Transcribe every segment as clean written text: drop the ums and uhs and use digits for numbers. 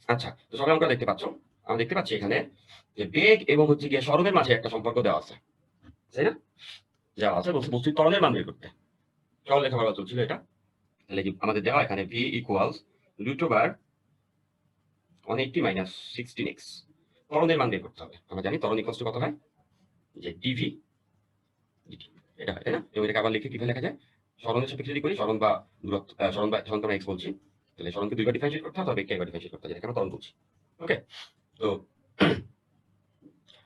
আচ্ছা, তো সবাই অঙ্কটা দেখতে পাচ্ছ। আমরা দেখতে পাচ্ছি এখানে যে বেগ এবং হচ্ছে গিয়ে সরণের মাঝে একটা সম্পর্ক দেওয়া আছে, তাই না? দেওয়া আছে, বলছে বস্তুর ত্বরণের মান বের করতে। সরল লেখা বলা চলছিল এটা। তাহলে কি আমাদের দেওয়া এখানে v equals root over 180 minus 16x। ত্বরণের মান বের করতে হবে। আমরা জানি ত্বরণ ইকুয়ালস টু কত হয়, যে dv dt, এটা হয়, তাই না? এবং এটাকে আবার লিখে কিভাবে লেখা যায়, সরণের সাপেক্ষে যদি করি, সরণ বা দূরত্ব, সরণ তো আমরা x বলছি, তাহলে সরণকে দুইবার ডিফারেন্সিয়েট করতে হবে, বেগকে একবার ডিফারেন্সিয়েট করতে হবে, যেটাকে আমরা ত্বরণ বলছি। ওকে, তো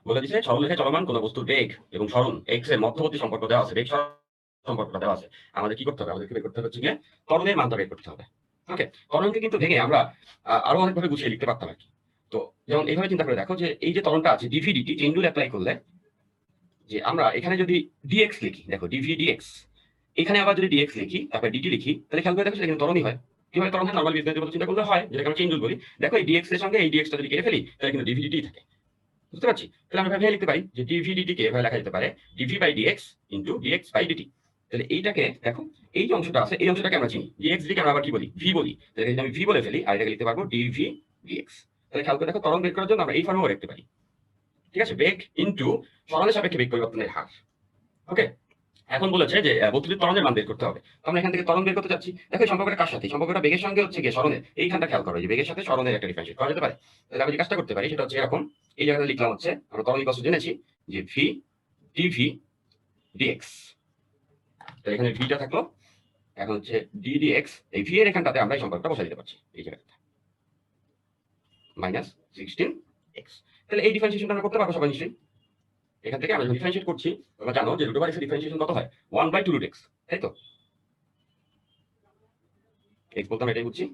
বলে দিচ্ছে সরলরেখায় চলমান কোন বস্তুর বেগ এবং সরণ x এর মধ্যবর্তী সম্পর্ক দেওয়া আছে, বেগ সরণ সম্পর্কটা দেওয়া আছে। আমাদের কি করতে হবে, আমাদেরকে বের করতে হবে হচ্ছে গিয়ে ত্বরণের মানটা বের করতে হবে। ওকে, ত্বরণকে কিন্তু ভেঙে আমরা আরো অনেকভাবে গুছিয়ে লিখতে পারতাম আর কি। তো যেমন এইভাবে চিন্তা করে দেখো যে এই যে ত্বরণটা আছে dv dt, chain rule apply করলে যে আমরা এখানে যদি ডিএক্স লিখি, দেখো ডিভি ডিএক্স, এখানে আবার যদি ডিএক্স লিখি তারপর ডিটি লিখি, তাহলে খেয়াল করে দেখো সেটা কিন্তু ত্বরণই হয়। কিভাবে ত্বরণ হয়, নরমাল বীজগণিতের মতো চিন্তা করলে হয়, যেটাকে আমরা চেইন রুল বলি। দেখো এই ডিএক্স এর সঙ্গে এই ডিএক্সটা যদি কেটে ফেলি, তাহলে কিন্তু ডিভি ডিটি থাকে। বুঝতে পারছি? তাহলে আমরা এভাবে লিখতে পারি যে ডিভি ডিটি কে এভাবে লেখা যেতে পারে dv by dx into dx by dt. তাহলে এইটাকে দেখো, এই যে অংশটা আছে এই অংশটাকে আমরা চিনি ডিএক্স কে আমরা আবার কি বলি, ভি বলি। তাহলে যদি আমি ভি বলে ফেলি আর এটাকে লিখতে পারবো ডিভি ডিএক্স। তাহলে খেয়াল করে দেখো ত্বরণ বের করার জন্য আমরা এই ফর্মুলা লিখতে পারি। ঠিক আছে, বেগ ইনটু সরণের সাপেক্ষে বেগ পরিবর্তনের হার। ওকে, এখন বলেছে যে বস্তুটির ত্বরণের মান বের করতে হবে। তো আমরা এখান থেকে ত্বরণ বের করতে চাচ্ছি। দেখো এই সম্পর্কটা কার সাথে, এই সম্পর্কটা বেগের সঙ্গে হচ্ছে গিয়ে সরণের। এইখানটা খেয়াল করো, যে বেগের সাথে সরণের একটা ডিফারেন্সিয়েট করা যেতে পারে। তাহলে আমি যে কাজটা করতে পারি সেটা হচ্ছে এরকম, এই জায়গাটা লিখলাম হচ্ছে আমরা ত্বরণ ইকুয়াল টু জেনেছি যে ভি ডিভি ডিএক্স। তাহলে এখানে ভিটা থাকলো, এখন হচ্ছে ডি ডিএক্স, এই ভি এর এখানটাতে আমরা এই সম্পর্কটা বসাই দিতে পারছি এই জায়গাটাতে, মাইনাস 16x। তাহলে এই ডিফারেন্সিয়েশনটা আমরা করতে পারবো সবাই নিশ্চয়ই। এখান থেকে আমরা যখন ডিফারেন্সিয়েট করছি, তোমরা জানো যে রুট ওভার এক্স এর ডিফারেন্সিয়েশন কত হয়, 1/2 রুট এক্স, তাই তো? এক্স বলতে আমরা এটাই বুঝছি,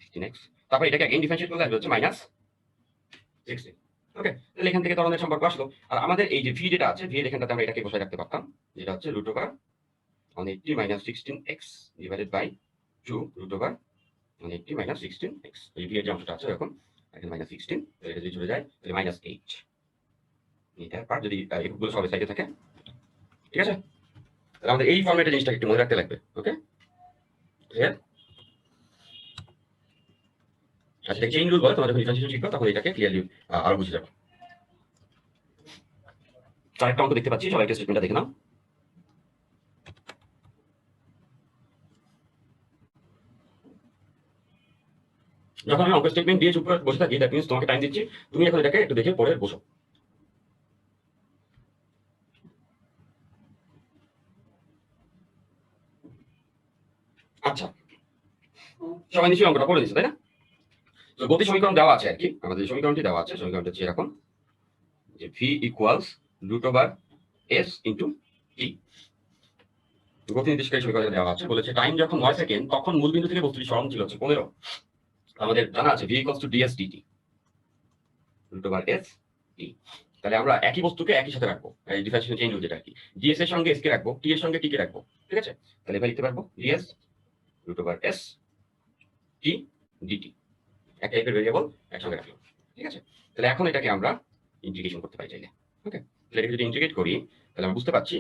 16x। তারপর এটাকে अगेन ডিফারেন্সিয়েট করলে আসবে হচ্ছে মাইনাস 16। ওকে, তাহলে এখান থেকে ত্বরণের সম্পর্ক আসলো। আর আমাদের এই যে ভি যেটা আছে, ভি এর এখানটাতে আমরা এটাকে বসায় রাখতে পারতাম, যেটা হচ্ছে root over 180 minus 16x divided by 2 root over 180 minus 16x। এই ভি এর যে অংশটা আছে এরকম, এখানে মাইনাস 16, তাহলে এটা যদি চলে যায় তাহলে মাইনাস 8। এটা পার্ট যদি এককগুলো সব সাইডে থাকে, ঠিক আছে? তাহলে আমাদের এই ফরম্যাটে জিনিসটাকে একটু মনে রাখতে লাগবে। ওকে, ক্লিয়ার? আচ্ছা, এটা চেইন রুল বলে, তোমরা যখন ডিফারেন্সিয়েশন শিখবে তখন এটাকে ক্লিয়ারলি আরো বুঝে যাবে। আরেকটা অঙ্ক দেখতে পাচ্ছি, সবাই একটা স্টেটমেন্টটা দেখে নাও। যখন আমি অঙ্ক স্টেটমেন্ট দিয়ে চুপ করে বসে থাকি, দ্যাট মিন্স তোমাকে টাইম দিচ্ছি, তুমি এখন এটাকে একটু দেখে পড়ে বসো। আচ্ছা, সবাই নিশ্চয়ই অঙ্কটা পড়ে দিচ্ছে, তাই না? তো গতি সমীকরণ দেওয়া আছে আর কি, আমাদের যে সমীকরণটি দেওয়া আছে, সমীকরণটা হচ্ছে এরকম যে V equals root over S into T. গতি নির্দেশকারী সমীকরণ দেওয়া আছে, বলেছে টাইম যখন 9 সেকেন্ড তখন মূল বিন্দু থেকে বস্তুটি সরণ ছিল হচ্ছে 15। আমাদের জানা আছে V equals to DS DT, root over S T. তাহলে আমরা একই বস্তুকে একই সাথে রাখবো, এই ডিফারেন্সিয়েশন চেঞ্জ যেটা আর কি, ডিএস এর সঙ্গে এস কে রাখবো, টি এর সঙ্গে টি কে রাখবো। ঠিক আছে, তাহলে এবার লিখতে পারবো DS root over S T DT, এক টাইপের ভেরিয়েবল একসঙ্গে রাখলাম। ঠিক আছে, তাহলে এখন এটাকে আমরা ইন্টিগ্রেশন করতে পারি চাইলে। ওকে, তাহলে এটাকে যদি ইন্টিগ্রেট করি, তাহলে আমরা বুঝতে পারছি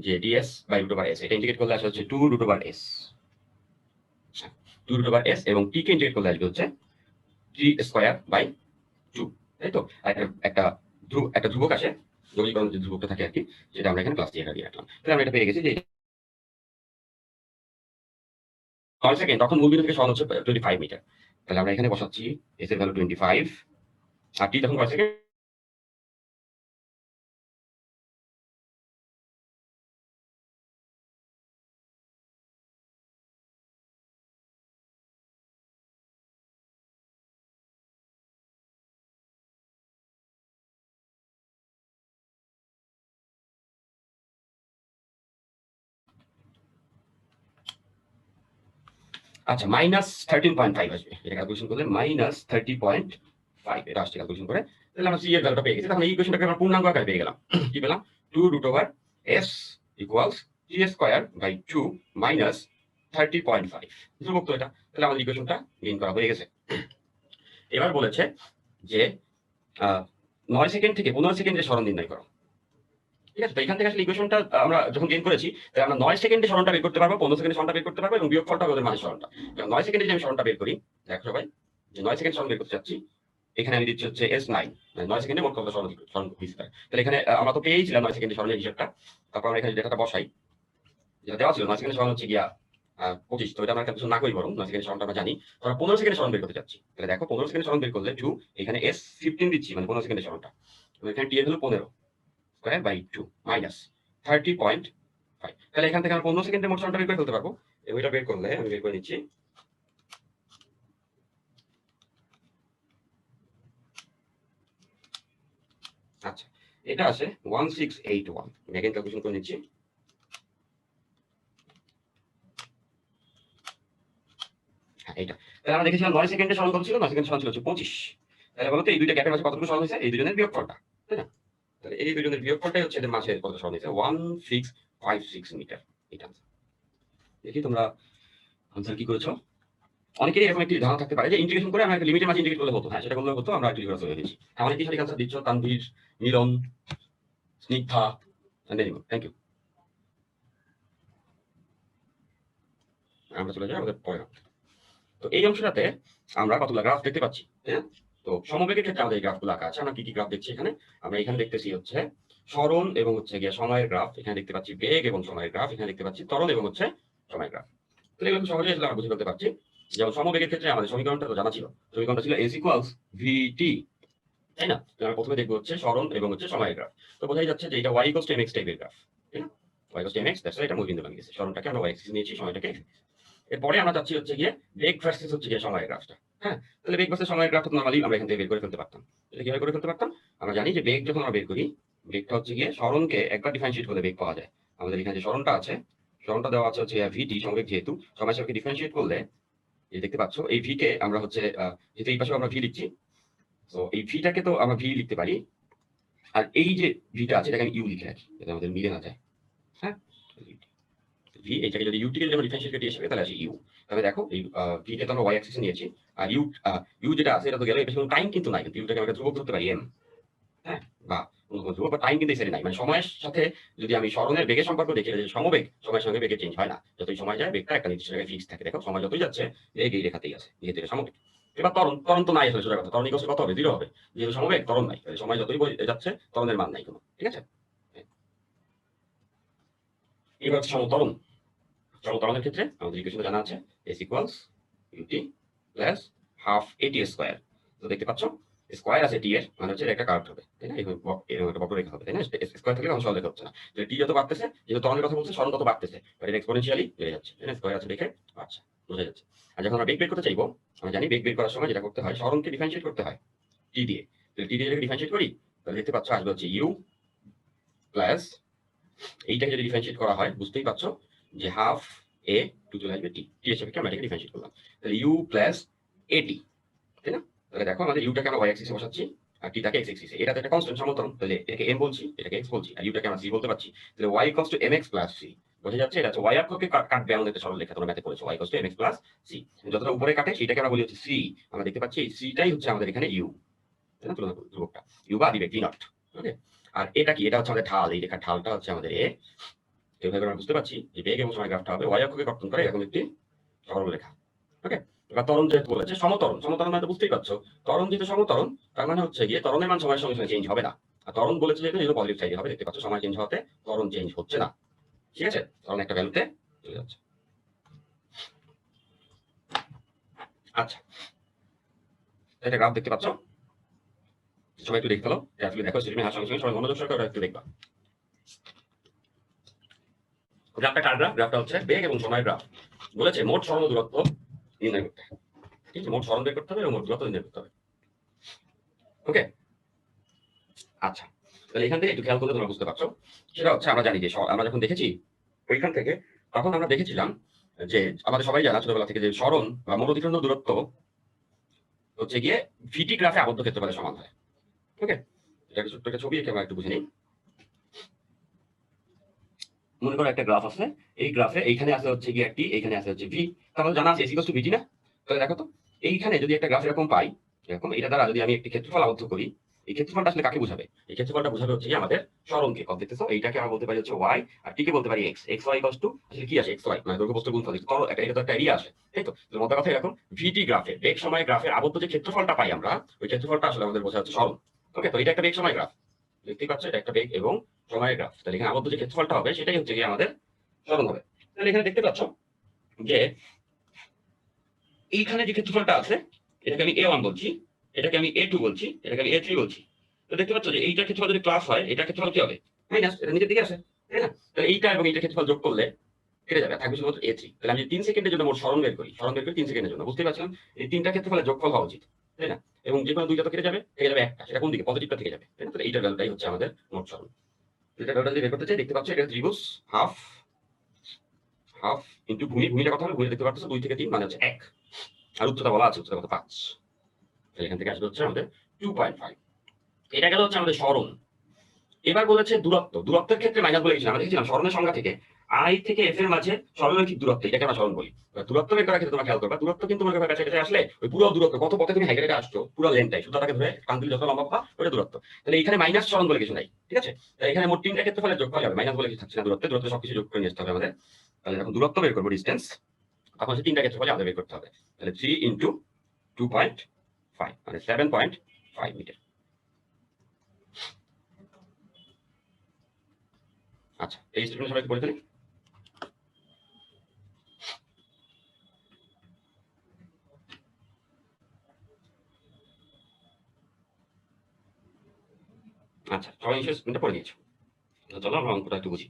যে DS by root over S, এটা ইন্টিগ্রেট করলে আসলে হচ্ছে 2 root over S, 2 root over S, এবং টি কে ইন্টিগ্রেট করলে আসবে হচ্ছে টি স্কয়ার বাই 2, তাই তো? আর একটা ধ্রুবক আসে, যৌগিকরণ যে ধ্রুবকটা থাকে আর কি, সেটা আমরা এখানে প্লাস দিয়ে রাখলাম। তাহলে আমরা এটা পেয়ে গেছি যে 9 সেকেন্ড তখন মূল বিন্দু থেকে সরণ হচ্ছে 25 মিটার। তাহলে আমরা এখানে বসাচ্ছি এস এর ভ্যালু 25, আর টি তখন কয় সেকেন্ড, আচ্ছা মাইনাস 13.5 আসবে। এটা ক্যালকুলেশন করলে মাইনাস 30.5 এটা আসছে ক্যালকুলেশন করে। তাহলে আমরা সি এর ভ্যালুটা পেয়ে গেছি। তখন এই ইকুয়েশনটাকে আমরা পূর্ণাঙ্গ আকারে পেয়ে গেলাম। কি পেলাম, 2 root over S equals T square by 2 minus 30.5। ধ্রুবক তো এটা, তাহলে আমাদের ইকুয়েশনটা গেইন করা হয়ে গেছে। এবার বলেছে যে 9 সেকেন্ড থেকে 15 সেকেন্ডে সরণ নির্ণয় করো। ঠিক আছে, তো এখান থেকে আসলে ইকুয়েশনটা আমরা যখন গেইন করেছি, তাহলে আমরা 9 সেকেন্ডে সরণটা বের করতে পারবো, 15 সেকেন্ডে সরণটা বের করতে পারবো, এবং বিয়োগফলটা হবে ওদের মাঝে সরণটা। 9 সেকেন্ডে যদি আমি সরণটা বের করি, দেখো সবাই যে 9 সেকেন্ড সরণ বের করতে চাচ্ছি, এখানে আমি দিচ্ছি হচ্ছে S9, মানে 9 সেকেন্ডে মোট কত সরণ দিচ্ছি। তাহলে এখানে আমরা তো পেয়েছিলাম 9 সেকেন্ডের সরণের হিসাবটা। তারপর আমরা এখানে ডেটাটা বসাই, যেটা দেওয়া ছিল 9 সেকেন্ডের সরণ হচ্ছে গিয়া 25। তো এটা আমরা ক্যালকুলেশন না করি, বরং 9 সেকেন্ডের সরণটা আমরা জানি। তো আমরা 15 সেকেন্ডের সরণ বের করতে চাচ্ছি। তাহলে দেখো 15 সেকেন্ডের সরণ বের করলে টু, এখানে S15 দিচ্ছি, মানে 15 সেকেন্ডের সরণটা। তো এখানে টি এর হলো 15 স্কয়ার বাই 2 মাইনাস 30.5। তাহলে এখান থেকে আমরা 15 সেকেন্ডের মোট সরণটা বের করে ফেলতে পারবো। এবং এটা বের করলে আমি বের করে নিচ্ছি। আচ্ছা, এটা আসে 1681। আমি এখানে ক্যালকুলেশন করে নিচ্ছি। হ্যাঁ, এটা তাহলে আমরা দেখেছিলাম 9 সেকেন্ডের সরণ কত ছিল, 9 সেকেন্ডের সরণ ছিল হচ্ছে 25। তাহলে বলতো এই দুইটা গ্যাপের মাঝে কতটুকু সরণ হয়েছে, এই দুজনের বিয়োগফলটা, তাই না? তাহলে এই দুজনের বিয়োগফলটাই হচ্ছে এদের মাঝে কত সরণ হয়েছে, 1656 মিটার। এটা দেখি তোমরা আনসার কি করেছো। অনেকেরই এরকম একটি ধারণা থাকতে পারে যে ইন্টিগ্রেশন করে আমরা একটা লিমিটের মাঝে ইন্টিগ্রেট করলে হতো। হ্যাঁ, সেটা করলে হতো, আমরা একটু করে চলে গেছি। হ্যাঁ, অনেকেই সঠিক আনসার দিচ্ছ, তানভীর, মিলন, স্নিগ্ধা, থ্যাংক ইউ। আমরা চলে যাই আমাদের পরে। তো এই অংশটাতে আমরা কতগুলো গ্রাফ দেখতে পাচ্ছি, হ্যাঁ? তো সমবেগের ক্ষেত্রে আমাদের এই গ্রাফগুলো আঁকা আছে। আমরা কি কি গ্রাফ দেখছি এখানে? আমরা এখানে দেখতেছি হচ্ছে সরণ এবং হচ্ছে গিয়ে সময়ের গ্রাফ। এখানে দেখতে পাচ্ছি বেগ এবং সময়ের গ্রাফ। এখানে দেখতে পাচ্ছি ত্বরণ এবং হচ্ছে সময়ের গ্রাফ। তাহলে এগুলো সহজেই আসলে আমরা বুঝে ফেলতে পারছি। যেমন সমবেগের ক্ষেত্রে আমাদের সমীকরণটা তো জানা ছিল। সমীকরণটা ছিল s ইকুয়ালস vt, তাই না? তো আমরা প্রথমে দেখবো হচ্ছে সরণ এবং হচ্ছে সময়ের গ্রাফ। তো বোঝাই যাচ্ছে যে এটা y ইকুয়ালস টু mx টাইপের গ্রাফ, তাই না? y equals to mx, that's এটা মূলবিন্দু বানিয়ে গেছে। সরণটাকে আমরা y অ্যাক্সিস নিয়েছি, সময়টাকে x। এরপরে আমরা যাচ্ছি হচ্ছে গিয়ে বেগ ভার্সেস হচ্ছে গিয়ে সময়ের গ্রাফটা। হ্যাঁ, তাহলে বেগ ভার্সেস সময়ের গ্রাফটা নরমালি আমরা এখান থেকে বের করে ফেলতে পারতাম। এটা কিভাবে করে ফেলতে পারতাম? আমরা জানি যে বেগ যখন আমরা বের করি, বেগটা হচ্ছে গিয়ে সরণকে একবার ডিফারেন্সিয়েট করলে বেগ পাওয়া যায়। আমাদের এখানে যে সরণটা আছে, সরণটা দেওয়া আছে হচ্ছে ভিটি, সমবেগ যেহেতু সময়ের সাপেক্ষে ডিফারেন্সিয়েট করলে এই দেখতে পাচ্ছ এই ভি কে আমরা হচ্ছে যেহেতু এই পাশে আমরা ভি লিখছি, তো এই ভিটাকে তো আমরা ভি লিখতে পারি। আর এই যে ভিটা আছে এটাকে আমি ইউ লিখে রাখি, যাতে আমাদের মিলে না যায়। হ্যাঁ, ভি এটাকে যদি ইউটি কে যদি আমরা ডিফারেন্সিয়েট করে হিসেবে, তাহলে আসে ইউ। তাহলে দেখো এই ভি কে তো আমরা ওয়াই অ্যাক্সিসে নিয়েছি, আর ইউ যেটা আছে এটা তো গেলে, এটা কোনো টাইম কিন্তু নাই, কিন্তু ইউটাকে আমরা ধ্রুবক ধরতে পারি এম, হ্যাঁ, বা অন্য কোনো ধ্রুবক, বা টাইম কিন্তু এই সাইডে নাই। মানে সময়ের সাথে যদি আমি সরণের বেগের সম্পর্ক দেখি, যে সমবেগ সময়ের সঙ্গে বেগে চেঞ্জ হয় না, যতই সময় যায় বেগটা একটা নির্দিষ্ট জায়গায় ফিক্স থাকে। দেখো সময় যতই যাচ্ছে বেগ এই রেখাতেই আছে, যেহেতু এটা সমবেগ। এবার ত্বরণ, ত্বরণ তো নাই আসলে, সোজা কথা, ত্বরণ ইকুয়াল কত হবে, 0 হবে, যেহেতু সমবেগ ত্বরণ নাই। তাহলে সময় যতই যাচ্ছে ত্বরণের মান নাই কোনো, ঠিক আছে? এবার হচ্ছে সমত্বরণ। সমত্বরণের ক্ষেত্রে আমাদের ইকুয়েশনটা জানা আছে, s equals ut plus half at square. তো দেখতে পাচ্ছ স্কয়ার আছে t এর, মানে হচ্ছে একটা কার্ভ হবে, তাই না? এরকম এরকম একটা বক্ররেখা হবে, তাই না? স্কয়ার থাকলে কোনো সরলরেখা হচ্ছে না। তো t যত বাড়তেছে, যেহেতু ত্বরণের কথা বলছে, সরণ তত বাড়তেছে, বাট এটা এক্সপোনেনশিয়ালি বেড়ে যাচ্ছে, তাই না? স্কয়ার আছে দেখে আচ্ছা বোঝা যাচ্ছে। আর যখন আমরা বেগ বের করতে চাইবো, আমরা জানি বেগ বের করার সময় যেটা করতে হয়, সরণকে ডিফারেন্সিয়েট করতে হয় t দিয়ে। তো t দিয়ে যদি ডিফারেন্সিয়েট করি, তাহলে দেখতে পাচ্ছ আসবে হচ্ছে u প্লাস, এইটাকে যদি ডিফারেন্সিয়েট করা হয় বুঝতেই পারছো যে হাফ এ টু চলে আসবে টি, টি এর সাপেক্ষে আমরা এটাকে ডিফারেন্সিয়েট করলাম, তাহলে ইউ প্লাস এটি, তাই না? তাহলে দেখো আমাদের ইউটাকে আমরা ওয়াই অ্যাক্সিসে বসাচ্ছি, আর টিটাকে এক্স অ্যাক্সিসে। এটা তো একটা কনস্ট্যান্ট সমতল, তাহলে এটাকে এম বলছি, এটাকে এক্স বলছি, আর ইউটাকে আমরা সি বলতে পারছি। তাহলে Y equals to MX plus C. বোঝা যাচ্ছে এটা হচ্ছে ওয়াই অক্ষকে কাটবে আমাদের একটা সরল রেখা, তোমরা ম্যাথে পড়েছো, Y equals to MX plus C. যতটা উপরে কাটে সেটাকে আমরা বলি হচ্ছে সি। আমরা দেখতে পাচ্ছি সিটাই হচ্ছে আমাদের এখানে ইউ, তাই না? তুলনা ধ্রুবকটা ইউ বা আদিবেগ ভি নট। ওকে, আর এটা কি? এটা হচ্ছে আমাদের ঢাল, এই রেখার ঢালটা হচ্ছে আমাদের এ। এভাবে আমরা বুঝতে পারছি যে বেগ এবং সময় গ্রাফটা হবে ওয়াই অক্ষকে কর্তন করে এরকম একটি সরলরেখা। ওকে, এবার ত্বরণ যেহেতু বলেছে সমত্বরণ, সমত্বরণ মানে তো বুঝতেই পারছো, ত্বরণ যেহেতু সমত্বরণ, তার মানে হচ্ছে গিয়ে ত্বরণের মান সময়ের সঙ্গে সঙ্গে চেঞ্জ হবে না। আর ত্বরণ বলেছে যেহেতু এটা পজিটিভ সাইডে হবে, দেখতে পাচ্ছ সময় চেঞ্জ হতে ত্বরণ চেঞ্জ হচ্ছে না, ঠিক আছে? ত্বরণ একটা ভ্যালুতে চলে যাচ্ছে। আচ্ছা, এটা গ্রাফ দেখতে পাচ্ছ, সবাই একটু দেখতে হলো, আসলে দেখো স্টেডিয়ামে হাসার সঙ্গে সঙ্গে সবাই মনোযোগ সহকারে একটু দেখবা। গ্রাফটা কার গ্রাফ? গ্রাফটা হচ্ছে বেগ এবং সময়ের গ্রাফ। বলেছে মোট সরণ দূরত্ব নির্ণয় করতে, ঠিক আছে? মোট সরণ বের করতে হবে এবং মোট দূরত্ব নির্ণয় করতে হবে। ওকে, আচ্ছা, তাহলে এখান থেকে একটু খেয়াল করলে তোমরা বুঝতে পারছো, সেটা হচ্ছে আমরা জানি যে আমরা যখন দেখেছি ওইখান থেকে, তখন আমরা দেখেছিলাম যে আমাদের সবাই জানা ছোটবেলা থেকে যে সরণ বা মোট অতিক্রান্ত দূরত্ব হচ্ছে গিয়ে ভিটি গ্রাফে আবদ্ধ ক্ষেত্রফলের সমান হয়। ওকে, এটা ছোট্ট একটা ছবি এঁকে আমরা একটু বুঝে নিই। মনে করো একটা গ্রাফ আছে, এই গ্রাফে এইখানে আছে হচ্ছে গিয়ে একটি, এইখানে আছে হচ্ছে ভি, তাহলে জানা আছে এস ইকুয়ালস টু ভিটি না? তাহলে দেখো তো এইখানে যদি একটা গ্রাফ এরকম পাই, এরকম এটা দ্বারা যদি আমি একটি ক্ষেত্রফল আবদ্ধ করি, এই ক্ষেত্রফলটা আসলে কাকে বোঝাবে? এই ক্ষেত্রফলটা বোঝাবে হচ্ছে কি আমাদের সরণকে। কত দেখতেছো? এইটাকে আমরা বলতে পারি হচ্ছে y, আর টি কে বলতে পারি x। x y equals to আসলে কি আসে? x y মানে দৈর্ঘ্য প্রস্থের গুণফল। তো এটা তো একটা এরিয়া আসে, তাই তো? তো মোদ্দা কথা এরকম ভিটি গ্রাফে বেগ সময় গ্রাফের আবদ্ধ যে ক্ষেত্রফলটা পাই আমরা, ওই ক্ষেত্রফলটা আসলে আমাদের বোঝা হচ্ছে সরণ। ওকে, তো এটা একটা বেগ সময় গ্রাফ, দেখতেই পাচ্ছ, এটা একটা বেগ এবং সময়ের গ্রাফ। তাহলে এখানে আবদ্ধ যে ক্ষেত্রফলটা হবে সেটাই হচ্ছে গিয়ে আমাদের সরণ হবে। তাহলে এখানে দেখতে পাচ্ছ যে এইখানে যে ক্ষেত্রফলটা আছে এটাকে আমি A1 বলছি, এটাকে আমি A2 বলছি, এটাকে আমি A3 বলছি। তো দেখতে পাচ্ছ যে এইটার ক্ষেত্রফল যদি প্লাস হয়, এটার ক্ষেত্রফল কি হবে? মাইনাস, এটা নিচের দিকে আসে, তাই না? তাহলে এইটা এবং এইটার ক্ষেত্রফল যোগ করলে কেটে যাবে, থাকবে শুধুমাত্র A3। তাহলে আমি 3 সেকেন্ডের জন্য মোট সরণ বের করি, সরণ বের করি 3 সেকেন্ডের জন্য, বুঝতেই পারছিলাম এই তিনটা ক্ষেত্রফলের যোগফল হওয়া উচিত, তাই না? এবং যে কোনো দুইটা তো কেটে যাবে, থেকে যাবে একটা, সেটা কোন দিকে? পজিটিভটা থেকে যাবে, তাই না? তাহলে এইটার ভ্যালুটাই হচ্ছে আমাদের মোট সরণ। এটা ভ্যালুটা যদি বের করতে চাই, দেখতে পাচ্ছ এটা ত্রিভুজ হাফ হাফ ইনটু ভূমি। ভূমিটা কত হবে? ভূমি দেখতে পাচ্ছ 2 থেকে 3 মানে হচ্ছে 1, আর উচ্চতা বলা আছে, উচ্চতা কত? 5। এখান থেকে আসবে হচ্ছে আমাদের 2.5। এটা গেল হচ্ছে আমাদের সরণ। এবার বলেছে দূরত্ব। দূরত্বের ক্ষেত্রে মাইনাস বলে কিছু না। আমরা দেখেছিলাম সরণের সংজ্ঞা থেকে আই থেকে এফ এর মাঝে সরলরৈখিক দূরত্ব, এটাকে আমরা সরণ বলি। দূরত্ব বের করার ক্ষেত্রে তোমরা খেয়াল করবা, দূরত্ব কিন্তু মনে করো কাছে কাছে আসলে ওই পুরো দূরত্ব, কত পথে তুমি হাইটে আসছো পুরো লেনটাই সুতাটাকে ধরে কান্দিল যত লম্বা পাবা ওটা দূরত্ব। তাহলে এখানে মাইনাস সরণ বলে কিছু নাই, ঠিক আছে? তাহলে এখানে মোট তিনটা ক্ষেত্রফলের যোগফল হবে, মাইনাস বলে কিছু থাকছে না। দূরত্বে দূরত্ব সবকিছু যোগ করে নিয়ে আসতে হবে আমাদের। তাহলে যখন দূরত্ব বের করবো ডিস্টেন্স, তখন হচ্ছে তিনটা ক্ষেত্রফলে আমাদের বের করতে হবে। তাহলে 3 ইন্টু 2.5 মানে 7.5 মিটার। আচ্ছা, এই স্টেটমেন্ট সবাই একটু পড়ে ফেলি। আচ্ছা, সবাই নিশ্চয়ই স্টেটমেন্টটা পড়ে নিয়েছো। তো চলো আমরা অঙ্কটা একটু বুঝি।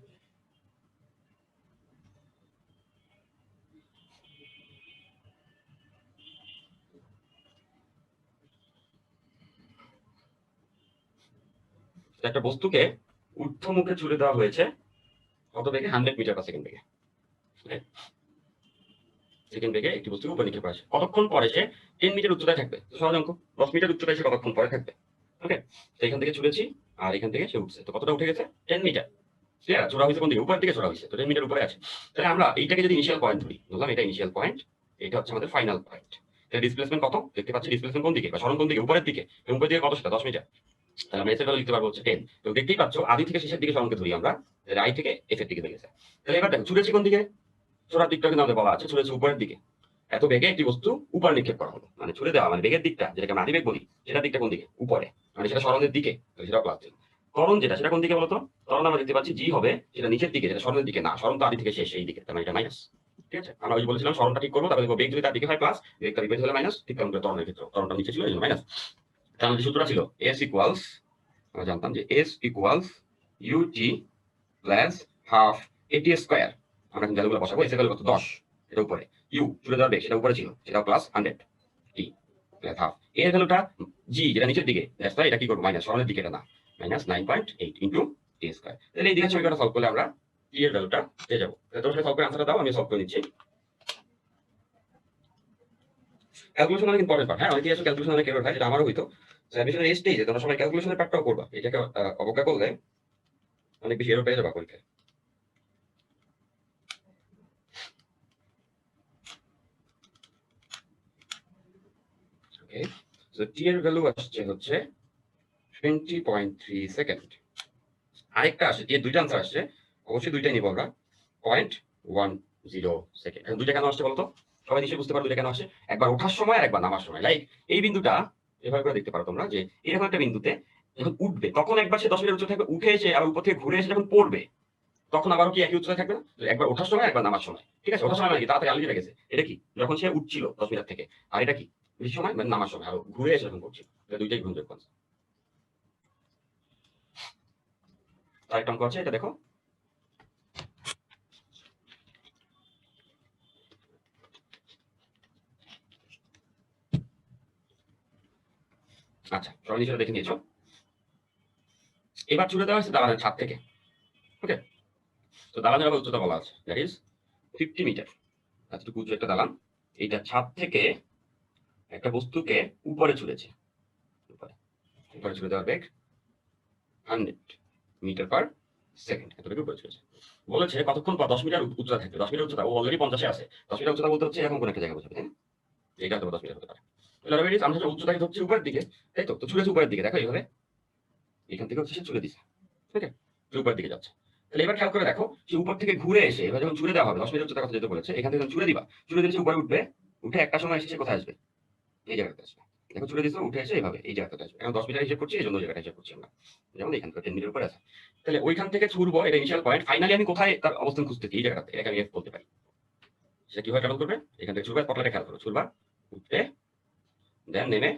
তো একটা বস্তুকে ঊর্ধ্বমুখে ছুড়ে দেওয়া হয়েছে কত বেগে? 100 মিটার পার সেকেন্ড বেগে। সেকেন্ড বেগে একটি বস্তুকে উপর নিক্ষেপ করা হয়েছে। কতক্ষণ পরে সে 10 মিটার উচ্চতায় থাকবে? তো সহজ অঙ্ক, 10 মিটার উচ্চতায় সে কতক্ষণ পরে থাকবে? ওকে, তো এখান থেকে ছুড়েছি আর এখান থেকে সে উঠছে, তো কতটা উঠে গেছে? 10 মিটার। ক্লিয়ার? ছোড়া হয়েছে কোন দিকে? উপরের দিকে ছোড়া হয়েছে, তো 10 মিটার উপরে আছে। তাহলে আমরা এইটাকে যদি ইনিশিয়াল পয়েন্ট ধরি, বুঝলাম এটা ইনিশিয়াল পয়েন্ট, এটা হচ্ছে আমাদের ফাইনাল পয়েন্ট। তাহলে ডিসপ্লেসমেন্ট কত? দেখতে পাচ্ছি ডিসপ্লেসমেন্ট কোন দিকে বা সরণ কোন দিকে? উপরের দিকে। এবং উপরের দিকে কত? সেটা 10 মিটার। তাহলে আমরা এস এর ভ্যালু লিখতে পারবো হচ্ছে 10। তো দেখতেই পাচ্ছ আদি থেকে শেষের দিকে সরণকে ধরি আমরা, আই থেকে এফ এর দিকে হয়ে গেছে। তাহলে এবার দেখো ছুড়েছি কোন দিকে? ছোড়ার দিকটা কিন্তু আমাদের বলা আছে, ছুড়েছে উপরের দিকে। এত বেগে একটি বস্তু উপর নিক্ষেপ করা হলো, মানে ছুড়ে দেওয়া মানে বেগের দিকটা যেটাকে আমরা আদিবেগ বলি, সেটা দিকটা কোন দিকে? উপরে, মানে সেটা সরণের দিকে, তাহলে সেটা প্লাস। ত্বরণ যেটা সেটা কোন দিকে বলতো? ত্বরণ আমরা দেখতে পাচ্ছি জি হবে, সেটা নিচের দিকে, যেটা সরণের দিকে না, সরণ তো আদি থেকে শেষ এই দিকে, তার মানে এটা মাইনাস। ঠিক আছে, আমরা ওই যে বলেছিলাম সরণটা ঠিক করবো, তারপরে দেখবো বেগ যদি তার দিকে হয় প্লাস, বেগ তার বিপরীত হলে মাইনাস। ঠিক তেমন করে ত্বরণের ক্ষেত্রে ত্বরণটা নিচে ছিল এই জন্য মাইনাস। তার মধ্যে সূত্রটা ছিল এস ইকুয়ালস, আমরা জানতাম যে S equals UT plus half AT square. আমরা কিন্তু ভ্যালুগুলো বসাবো, এস এর ভ্যালু কত? 10, এটা উপরে। ইউ ছুড়ে দেওয়ার বেগ সেটা উপরে ছিল, সেটা প্লাস 100 টি প্লাস হাফ। এর ভ্যালুটা জি যেটা নিচের দিকে, দ্যাটস ওয়াই এটা কি করবো? মাইনাস, সরণের দিকে এটা না, মাইনাস 9.8 ইনটু টি স্কয়ার। তাহলে এই দিকে সমীকরণটা সলভ করলে আমরা টি এর ভ্যালুটা পেয়ে যাবো। তাহলে তোমরা সলভ করে আনসারটা দাও, আমি সলভ করে নিচ্ছি। ক্যালকুলেশন অনেক ইম্পর্টেন্ট পার্ট। হ্যাঁ, অনেকেই আসলে ক্যালকুলেশন অনেক এরর হয়, যেটা আমারও হইতো। অ্যাডমিশনের এই স্টেজে তোমরা সবাই ক্যালকুলেশনের পার্টটাও করবা, এটাকে অবজ্ঞা করলে অনেক বেশি এরর পেয়ে যাবা পরীক্ষায়। ওকে, সো টি এর ভ্যালু আসছে হচ্ছে 20.3 সেকেন্ড। আরেকটা আসে, টি এর দুইটা আনসার আসছে, অবশ্যই দুইটাই নিব আমরা। 0.10 সেকেন্ড। এখন দুইটা কেন আসছে বলতো? সবাই নিশ্চয়ই বুঝতে পারো দুইটা কেন আসে। একবার ওঠার সময় আর একবার নামার সময়। লাইক এই বিন্দুটা এভাবে করে দেখতে পারো তোমরা, যে এরকম একটা বিন্দুতে যখন উঠবে তখন একবার সে 10 মিটার উচ্চতা থাকবে, উঠে এসে আবার উপর থেকে ঘুরে এসে যখন পড়বে তখন আবারও কি একই উচ্চতা থাকবে না? তো একবার ওঠার সময় একবার নামার সময়। ঠিক আছে, ওঠার সময় মানে কি? তাড়াতাড়ি আলো জ্বলে গেছে, এটা কি? যখন সে উঠছিল 10 মিটার থেকে। আর এটা কি? বেশি সময় মানে নামার সময়, আর ঘুরে এসে যখন পড়ছিল। এটা দুইটাই গ্রহণযোগ্য answer। আরেকটা অঙ্ক আছে, এটা দেখো। আচ্ছা, সবাই নিশ্চয়ই দেখে নিয়েছো। এবার ছুড়ে দেওয়া হয়েছে দালানের ছাদ থেকে। ওকে, তো দালানের আবার উচ্চতা বলা আছে, দ্যাট ইজ 50 মিটার। এতটুকু উঁচু একটা দালান, এইটা ছাদ থেকে একটা বস্তুকে উপরে ছুড়েছে। উপরে উপরে ছুড়ে দেওয়ার বেগ 100 মিটার পার সেকেন্ড, এত বেগে উপরে ছুড়েছে। বলেছে কতক্ষণ পর 10 মিটার উচ্চতা থাকবে। 10 মিটার উচ্চতা, ও অলরেডি 50-এ আছে। 10 মিটার উচ্চতা বলতে হচ্ছে এরকম কোন একটা জায়গা বোঝাবে, তাই না? এইটা তো 10 মিটার হতে পারে। তাহলে আমরা হচ্ছে উচ্চতা হচ্ছে উপরের দিকে, তাই তো? তো ছুড়েছে উপরের দিকে, দেখো এইভাবে এখান থেকে হচ্ছে সে চলে দিছে, ঠিক আছে, সে উপরের দিকে যাচ্ছে। তাহলে এবার খেয়াল করে দেখো, সে উপর থেকে ঘুরে এসে এবার যখন ছুড়ে দেওয়া হবে 10 মিটার উচ্চতার কথা যেটা বলেছে, এখান থেকে যখন ছুড়ে দিবা, ছুড়ে দিলে সে উপরে উঠবে, উঠে একটা সময় এসে সে কোথায় আসবে, এই জায়গাতে আসবে। দেখো ছুড়ে দিছো, উঠে এসে এইভাবে এই জায়গাতে আসবে। এখন 10 মিটার হিসাব করছি, এই জন্য জায়গাটা হিসাব করছি আমরা, যেমন এখান থেকে 10 মিটার উপরে আছে। তাহলে ওইখান থেকে ছুড়বো, এটা ইনিশিয়াল পয়েন্ট। ফাইনালি আমি কোথায় তার অবস্থান খুঁজতেছি, এই জায়গাতে, এটাকে আমি এফ বলতে পারি। সেটা কিভাবে ট্রাভেল করবে, এখান থেকে ছুড়বে, পটলাটা খেয়াল করো, ছুড়বা, উঠতে, দেন নেমে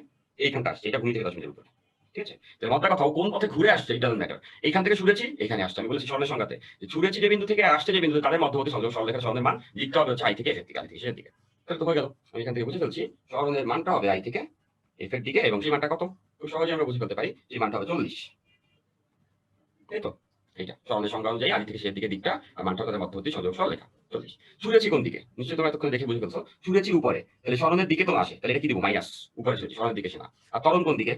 এইখানটা আসছে, এটা ভূমি থেকে 10 মিটার উপরে, ঠিক আছে। তাহলে মজার কথা, ও কোন পথে ঘুরে আসছে ইট ডাজন্ট ম্যাটার। এইখান থেকে ছুড়েছি, এখানে আসছে। আমি বলেছি সরলের সংজ্ঞাতে যে ছুড়েছি যে বিন্দু থেকে, আসছে যে বিন্দু, তাদের মধ্যবর্তী সংযোগ সরলরেখার সরণের মান দিকটা হবে হচ্ছে আই থেকে এফ এর দিকে, আই থেকে এর দিকে। তাহলে তো হয়ে গেল, আমি এখান থেকে বুঝে ফেলছি সরণের মানটা হবে আই থেকে এফ এর দিকে, এবং সেই মানটা কত, খুব সহজে আমরা বুঝে ফেলতে পারি, সেই মানটা হবে 40, তাই তো। এইটা সরণের সংজ্ঞা অনুযায়ী আদি থেকে সেই দিকে দিকটা, আর মানটা তাদের মধ্যবর্তী সংযোগ সরলরেখা 40। ছুড়েছি কোন দিকে, নিশ্চয়ই তোমরা এতক্ষণ দেখে বুঝে ফেলছো, ছুড়েছি উপরে, তাহলে সরণের দিকে তো আসে, তাহলে এটা কি দিব, মাইনাস। উপরে ছুড়েছি, সরণের দিকে সে না। আর ত্বরণ কোন দিকে,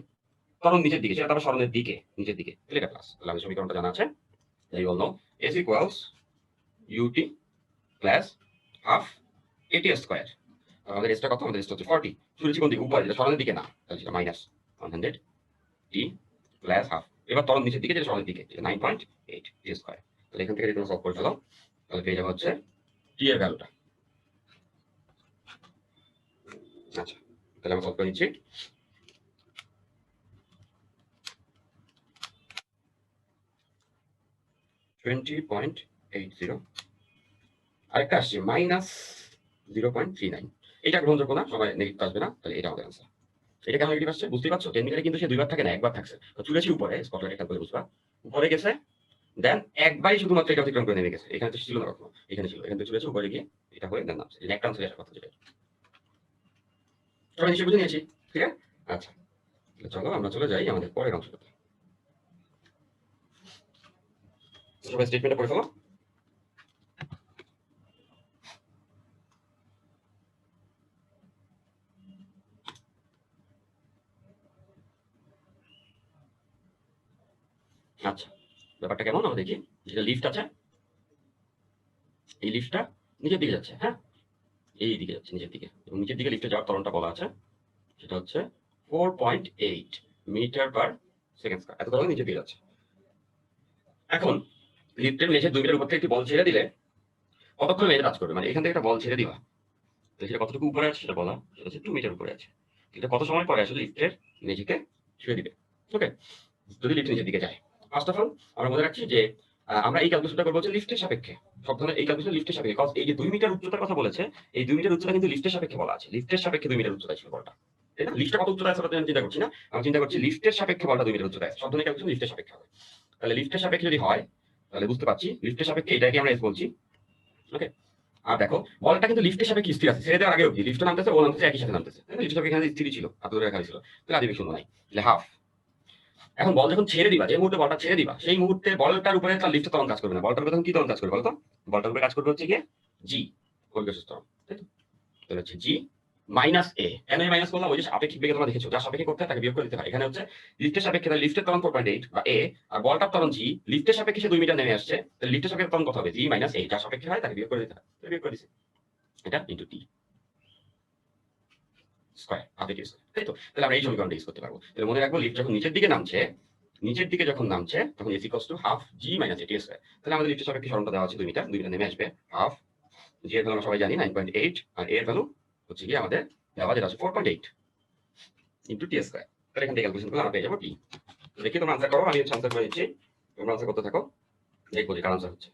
ত্বরণ নিচের দিকে, সেটা তারপর সরণের দিকে, নিচের দিকে, তাহলে এটা প্লাস। তাহলে আমাদের সমীকরণটা জানা আছে, তাই বললো S equals UT plus half AT square. আমাদের এসটা কত, আমাদের এসটা হচ্ছে 40। ছুড়েছি কোন দিকে, উপরে, যেটা সরণের দিকে না, তাহলে সেটা মাইনাস 100 টি প্লাস হাফ। এবার ত্বরণ নিচের দিকে, যেটা সরণের দিকে, যেটা 9.8 টি স্কোয়ার। তাহলে এখান থেকে যদি তোমরা সলভ করে ফেলো, তাহলে পেয়ে যাবে হচ্ছে টি এর ভ্যালুটা। আচ্ছা, তাহলে আমরা সলভ করে নিচ্ছি। $20.80, আরেকটা আসছে -0.39। এটা গ্রহণযোগ্য না, সবাই নেগেটিভ আসবে না, তাহলে এটা আমাদের আনসার। এটা কেন নেগেটিভ আসছে বুঝতেই পারছো, 10 মিটারে কিন্তু সে দুইবার থাকে না, একবার থাকছে। তো চুলেছি উপরে, স্পটলাইট খেয়াল করে বুঝবা, উপরে গেছে, দেন একবারই শুধুমাত্র এটা অতিক্রম করে নেমে গেছে। এখানে তো ছিল না কখনো, এখানে ছিল, এখান থেকে চলেছে উপরে গিয়ে এটা হয়ে দেন নামছে। এটা একটা আনসার আসার কথা, যেটা সবাই নিশ্চয়ই বুঝে নিয়েছি, ঠিক আছে। আচ্ছা, তাহলে চলো আমরা চলে যাই আমাদের পরের অংশটাতে। সবাই স্টেটমেন্টটা পড়ে ফেলো। আচ্ছা, ব্যাপারটা কেমন আমরা দেখি। যেটা লিফট আছে, এই লিফটটা নিচের দিকে যাচ্ছে, হ্যাঁ, এই দিকে যাচ্ছে নিচের দিকে, এবং নিচের দিকে লিফটে যাওয়ার ত্বরণটা বলা আছে, সেটা হচ্ছে 4.8 মিটার পার সেকেন্ড স্কয়ার। এত ত্বরণ নিচের দিকে যাচ্ছে। এখন লিফটের মেঝে 2 মিটার উপর থেকে একটি বল ছেড়ে দিলে কতক্ষণ মেঝে টাচ করবে, মানে এখান থেকে একটা বল ছেড়ে দিবা, তো সেটা কতটুকু উপরে আছে সেটা বলা, সেটা হচ্ছে 2 মিটার উপরে আছে। এটা কত সময় পরে আসলে লিফটের মেঝেকে ছুঁয়ে দিবে, ওকে, যদি লিফট নিচের দিকে যায়। ফার্স্ট অফ অল আমরা মনে রাখছি যে আমরা এই ক্যালকুলেশনটা করবো হচ্ছে লিফটের সাপেক্ষে। সব ধরনের এই ক্যালকুলেশন লিফটের সাপেক্ষে, কজ এই যে 2 মিটার উচ্চতার কথা বলেছে, এই 2 মিটার উচ্চতা কিন্তু লিফটের সাপেক্ষে বলা আছে, লিফটের সাপেক্ষে 2 মিটার উচ্চতা ছিল বলটা, তাই না। লিফটটা কত উচ্চতা আছে সেটা আমি চিন্তা করছি না, আমি চিন্তা করছি লিফটের সাপেক্ষে বলটা 2 মিটার উচ্চতা আছে। সব ধরনের ক্যালকুলেশন লিফটের সাপেক্ষে হবে। তাহলে লিফটের সাপেক্ষে যদি হয়, তাহলে বুঝতে পারছি লিফটের সাপেক্ষে এটাকে আমরা এস বলছি, ওকে। আর দেখো বলটা কিন্তু লিফটের সাপেক্ষে স্থির আছে, ছেড়ে দেওয়ার আগে অবধি লিফটে নামতেছে, ও নামতেছে, একই সাথে নামতেছে, লিফটের সাপেক্ষে এখানে স্থির ছিল, হাত ধরে রাখা ছিল, তাহলে আদিবে শূন্য নাই, তাহলে হাফ। এখন বল যখন ছেড়ে দিবা, যে মুহূর্তে বলটা ছেড়ে দিবা, সেই মুহূর্তে বলটার উপরে তার লিফটে তখন কাজ করবে না। বলটার উপরে তখন কি তখন কাজ করবে বলতো, বলটার উপরে কাজ করবে হচ্ছে গিয়ে জি, পরিবেশের ত্বরণ, তাই তো। তাহলে হচ্ছে জি মাইনাস এ। কেন এই মাইনাস করলাম, ওই যে আপেক্ষিক বেগে তোমরা দেখেছো, যার সাপেক্ষে করতে হয় তাকে বিয়োগ করে দিতে হয়। এখানে হচ্ছে লিফটের সাপেক্ষে, তাহলে লিফটের ত্বরণ 4.8 বা এ, আর বলটার ত্বরণ জি, লিফটের সাপেক্ষে সে 2 মিটার নেমে আসছে, তাহলে লিফটের সাপেক্ষে ত্বরণ কত হবে, জি মাইনাস এ, যার সাপেক্ষে হয় তাকে বিয়োগ করে দিতে হয়, তাহলে বিয়োগ করে দিছে, এটা ইনটু টি স্কয়ার, হাফ এটি স্কয়ার, তাই তো। তাহলে আমরা এই সমীকরণটা ইউজ করতে পারবো। তাহলে মনে রাখবো লিফট যখন নিচের দিকে নামছে, নিচের দিকে যখন নামছে, তখন S equals to half G minus এটি স্কয়ার। তাহলে আমাদের লিফটের সাপেক্ষে সরণটা দেওয়া আছে 2 মিটার, 2 মিটার নেমে আসবে, হাফ জি এর ভ্যালু আমরা সবাই জানি 9.8, আর এর ভ্যালু হচ্ছে কি আমাদের দেওয়া, যেটা আছে 4.8 ইনটু টি স্কয়ার। তাহলে এখান থেকে ক্যালকুলেশন করলে আমরা পেয়ে যাবো টি। দেখি তোমরা আনসার করো, আমি হচ্ছে আনসার করে দিচ্ছি, তোমরা আনসার করতে থাকো, দেখবো যে কার আনসার হচ্ছে।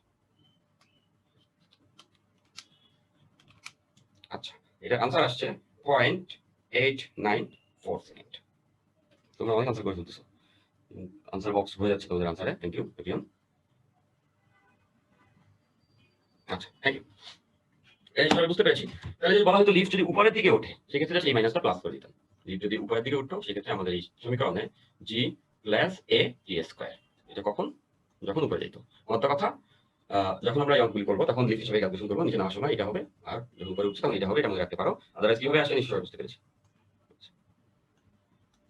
আচ্ছা, এটার আনসার আসছে 0.894 সেকেন্ড। তোমরা অনেক আনসার করে ফেলতেছো, আনসার বক্স হয়ে যাচ্ছে তোমাদের আনসারে, থ্যাংক ইউ এভিয়ন। আচ্ছা, থ্যাংক ইউ। এই সবাই বুঝতে পেরেছি। তাহলে যদি বলা হতো লিফট যদি উপরের দিকে ওঠে, সেক্ষেত্রে সেই মাইনাসটা প্লাস করে দিতাম। লিফট যদি উপরের দিকে উঠতো, সেক্ষেত্রে আমাদের এই সমীকরণে জি প্লাস এ টি স্কয়ার, এটা কখন, যখন উপরে যেত। অন্য কথা, যখন আমরা এই অঙ্কগুলি করবো তখন লিফট হিসেবে ক্যালকুলেশন করবো, নিচে নামার সময় এটা হবে, আর যখন উপরে উঠছে তখন এটা হবে, এটা মনে রাখতে পারো। আদারওয়াইজ কিভাবে আসে নিশ্চয়ই বুঝতে পেরেছি।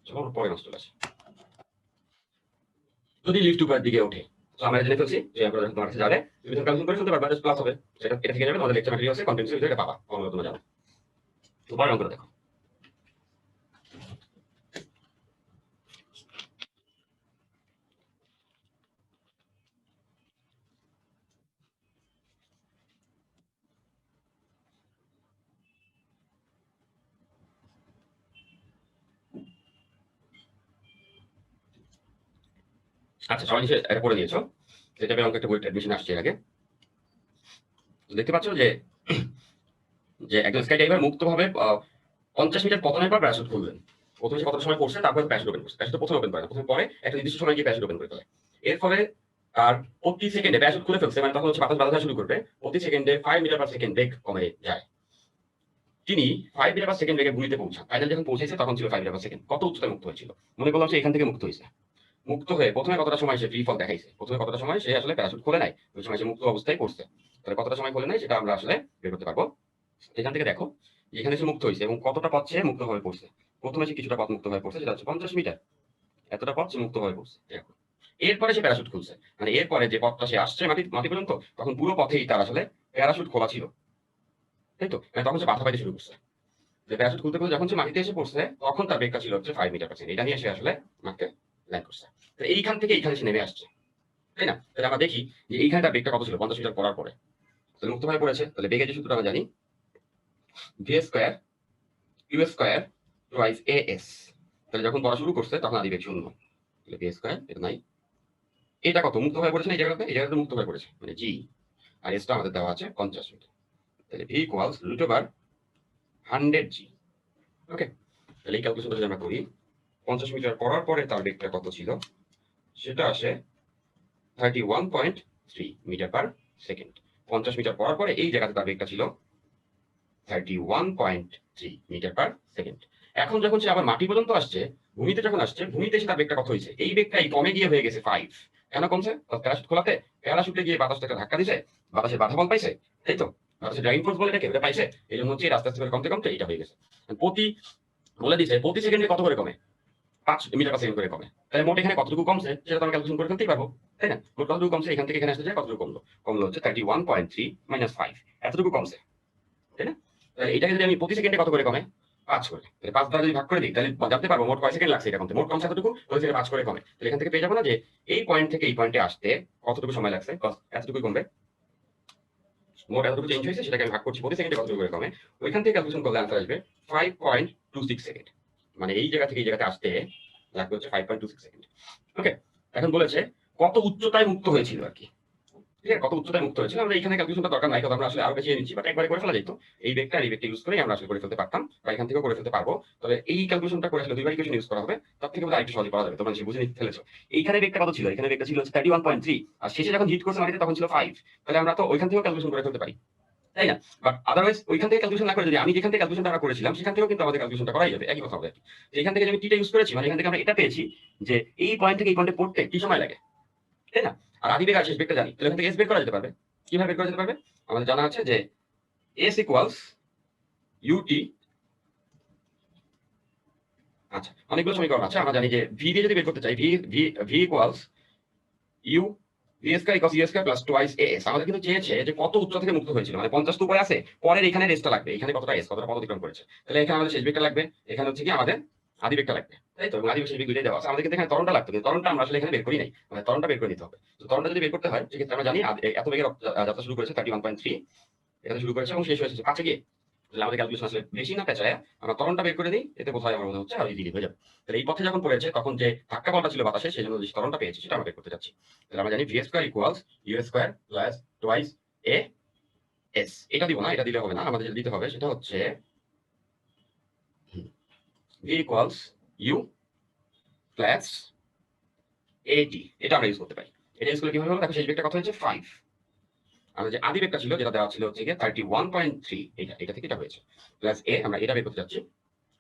চলো আমরা পরে নষ্ট আসি। যদি লিফট উপরের দিকে ওঠে, তো আমরা জেনে ফেলছি যে আমরা যখন তোমার কাছে যাবে, তুমি যখন ক্যালকুলেশন করে ফেলতে পারবে, প্লাস হবে, সেটা এটা থেকে যাবে, আমাদের লেকচার ম্যাটেরিয়ালসে কন্টেন্টসের ভিতরে এটা পাবা, তোমরা জানো। তো পরে অঙ্কটা দেখো। আচ্ছা, সবাই নিশ্চয়ই এটা পড়ে দিয়েছো। এটা অঙ্ক একটা বইটা অ্যাডমিশন আসছে এর আগে। তো দেখতে পাচ্ছ যে একজন স্কাই ডাইভার মুক্তভাবে 50 মিটার পতনের পর প্যারাশুট খুলবেন। প্রথমে সে কতটা সময় পড়ছে, তারপর প্যারাশুট ওপেন করছে। প্যারাশুট প্রথমে ওপেন করে না, প্রথমে পরে একটা নির্দিষ্ট সময় গিয়ে প্যারাশুট ওপেন করে ফেলে। এর ফলে আর প্রতি সেকেন্ডে প্যারাশুট খুলে ফেলছে, মানে তখন হচ্ছে বাতাস বাধা শুরু করবে। প্রতি সেকেন্ডে 5 মিটার পার সেকেন্ড বেগ কমে যায়। তিনি 5 মিটার পার সেকেন্ড বেগে ভূমিতে পৌঁছান। ফাইনাল যখন পৌঁছেছে তখন ছিল 5 মিটার পার সেকেন্ড। কত উচ্চতায় মুক্ত হয়েছিল? মনে করলাম সে এখান থেকে মুক্ত হয়েছে। মুক্ত হয়ে প্রথমে কতটা সময় সে ফ্রি ফল দেখাইছে, প্রথমে কতটা সময় সে আসলে প্যারাশুট খোলে নাই, ওই সময় সে মুক্ত অবস্থায় পড়ছে। তাহলে কতটা সময় খোলে নাই সেটা আমরা আসলে বের করতে পারবো। এখান থেকে দেখো এখানে সে মুক্ত হয়েছে এবং কতটা পথ সে মুক্ত হয়ে পড়ছে। প্রথমে সে কিছুটা পথ মুক্ত হয়ে পড়ছে, যেটা হচ্ছে 50 মিটার। এতটা পথ সে মুক্ত হয়ে পড়ছে। দেখো এরপরে সে প্যারাশুট খুলছে, মানে এরপরে যে পথটা সে আসছে মাটি মাটি পর্যন্ত, তখন পুরো পথেই তার আসলে প্যারাশুট খোলা ছিল, তাই তো? মানে তখন সে বাধা পাইতে শুরু করছে। যে প্যারাশুট খুলতে খুলতে যখন সে মাটিতে এসে পড়ছে, তখন তার বেগটা ছিল হচ্ছে 5 মিটার পার সেকেন্ড। এটা নিয়ে সে আসলে মাটিতে ল্যান্ড করছে। তো এইখান থেকে এইখানে সে নেমে আসছে, তাই না? তাহলে আমরা দেখি যে এইখানে তার বেগটা কত ছিল 50 মিটার পড়ার পরে। তাহলে মুক্ত হয়ে পড়েছে। তাহলে বেগের যে সূত্রটা আমরা জানি, V square U square twice A S. তাহলে যখন পড়া শুরু করছে তখন আদি বেগ শূন্য। তাহলে ভি স্কয়ার এটা নাই। এটা কত মুক্ত হয়ে পড়েছে না? এই জায়গাতে মুক্ত হয়ে পড়েছে, মানে জি। আর এসটা আমাদের দেওয়া আছে 50 মিটার। তাহলে ভি ইকুয়ালস রুট ওভার 100 জি। ওকে, তাহলে এই ক্যালকুলেশনটা যদি আমরা করি, 50 মিটার পড়ার পরে তার বেগটা কত ছিল, সেটা আসে 31.3 মিটার পার সেকেন্ড। 50 মিটার পড়ার পরে এই জায়গাতে তার বেগটা ছিল 31.3 মিটার পার সেকেন্ড। এখন যখন সে আবার মাটি পর্যন্ত আসছে, ভূমিতে যখন আসছে, ভূমিতে এসে তার বেগটা কত হয়েছে? এই বেগটাই কমে গিয়ে হয়ে গেছে 5। কেন কমছে? প্যারাশুট খোলাতে প্যারাশুটে গিয়ে বাতাসটা একটা ধাক্কা দিছে, বাতাসের বাধা বল পাইছে, তাই তো? বাতাসের ড্রাইভিং ফোর্স বলে এটাকে, ওটা পাইছে। এই জন্য হচ্ছে আস্তে আস্তে করে কমতে কমতে এটা হয়ে গেছে। প্রতি বলে দিছে প্রতি সেকেন্ডে কত করে কমে? 5 মিটার পার সেকেন্ড করে কমে। তাহলে মোট এখানে কতটুকু কমছে সেটা তো আমরা ক্যালকুলেশন করে ফেলতেই পারবো, তাই না? মোট কতটুকু কমছে এখান থেকে এখানে আসতে যায়, কতটুকু কমলো? কমলো হচ্ছে 31.3 মাইনাস 5, এতটুকু কমছে, তাই না? তাহলে এটাকে যদি আমি প্রতি সেকেন্ডে কত করে কমে? 5 করে। তাহলে 5 দ্বারা যদি ভাগ করে দিই, তাহলে জানতে পারবো মোট কয় সেকেন্ড লাগছে এটা কমতে। মোট কমছে এতটুকু, ওই থেকে 5 করে কমে। তাহলে এখান থেকে পেয়ে যাবো না যে এই পয়েন্ট থেকে এই পয়েন্টে আসতে কতটুকু সময় লাগছে? এতটুকুই কমবে। মোট এতটুকু চেঞ্জ হয়েছে, সেটাকে আমি ভাগ করছি প্রতি সেকেন্ডে কতটুকু করে কমে। ওইখান থেকে ক্যালকুলেশন করলে আনসার আসবে 5.26 সেকেন্ড। মানে এই জায়গা থেকে এই জায়গাতে আসতে লাগবে হচ্ছে 5.26 সেকেন্ড। ওকে, এখন বলেছে কত উচ্চতায় মুক্ত হয়েছিল আর কি। ঠিক আছে, কত উচ্চতায় মুক্ত হয়েছিল আমরা এখানে ক্যালকুলেশনটা দরকার নাই, কারণ আমরা আসলে আরো বেশি নিচ্ছি, বাট একবারে করে ফেলা যেত। এই বেগটা আর এই বেগটা ইউজ করে আমরা আসলে করে ফেলতে পারতাম, বা এখান থেকেও করে ফেলতে পারবো। তবে এই ক্যালকুলেশনটা করে আসলে দুইবার ইকুয়েশন ইউজ করা হবে, তার থেকে বোধহয় আরেকটু সহজে করা যাবে। তোমরা নিশ্চয়ই বুঝে নিতে ফেলেছো। এইখানে বেগটা কত ছিল? এখানে বেগটা ছিল 31.3, আর শেষে যখন হিট করছে মাটিতে তখন ছিল 5। তাহলে আমরা তো ওইখান থেকেও ক্যালকুলেশন করে ফেলতে পারি, তাই না? বাট আদারওয়াইজ ওইখান থেকে ক্যালকুলেশন না করে যদি আমি যেখান থেকে ক্যালকুলেশনটা আমরা করেছিলাম সেখান থেকেও কিন্তু আমাদের ক্যালকুলেশনটা করাই যাবে, একই কথা হবে। এখান থেকে আমি টিটা ইউজ করেছি, মানে এখান থেকে আমরা এটা পেয়েছি যে এই পয়েন্ট থেকে এই পয়েন্টে পড়তে কি সময় লাগে, তাই না? আর আদি বেগ আর শেষ বেগটা জানি, তাহলে এখান থেকে এস বের করা যেতে পারবে। কিভাবে বের করা যেতে পারবে? আমাদের জানা আছে যে এস ইকুয়ালস ইউটি। আচ্ছা, অনেকগুলো সমীকরণ আছে, আমরা জানি যে ভি দিয়ে যদি বের করতে চাই, V V V equals U V square equals U square plus twice S. আমাদের কিন্তু চেয়েছে যে কত উচ্চ থেকে মুক্ত হয়েছিল, মানে 50 তো উপরে আছে, পরের এখানে রেসটা লাগবে, এখানে কতটা এস, কতটা পথ অতিক্রম করেছে। তাহলে এখানে আমাদের শেষ বেগটা লাগবে, এখানে হচ্ছে কি আমাদের আদি বেগটা লাগবে, তাই তো? এবং আদি বেগ শেষ বেগ দুইটাই দেওয়া আছে। আমাদের কিন্তু এখানে ত্বরণটা লাগতো, কিন্তু ত্বরণটা আমরা আসলে এখানে বের করি নাই, মানে ত্বরণটা বের করে নিতে হবে। তো ত্বরণটা যদি বের করতে হয় সেক্ষেত্রে আমরা জানি এত বেগের যাত্রা শুরু করেছে 31.3, এখানে শুরু করেছে এবং শেষ হয়েছে 5 গিয়ে। তাহলে আমাদের ক্যালকুলেশন আসলে বেশি না পেঁচায়, আমরা ত্বরণটা বের করে দিই, এতে কোথায় আমার মনে হচ্ছে আর ইজিলি হয়ে যাবে। তাহলে এই পথে যখন পড়েছে তখন যে ধাক্কা বলটা ছিল বাতাসে, সেই জন্য যে ত্বরণটা পেয়েছি সেটা আমরা বের করতে যাচ্ছি। তাহলে আমরা জানি V square equals U square plus twice A S. এটা দিব না, এটা দিলে হবে না, আমাদের যেটা দিতে হবে সেটা হচ্ছে ভি ইকুয়ালস ইউ প্লাস এটি। এটা আমরা ইউজ করতে পারি। এটা ইউজ করলে কি হবে? দেখো শেষ বেগটা কত হয়েছে? 5। আমাদের যে আদি বেগটা ছিল যেটা দেওয়া ছিল হচ্ছে গিয়ে 31.3, এটা থেকে এটা হয়েছে প্লাস এ, আমরা এটা বের করতে যাচ্ছি।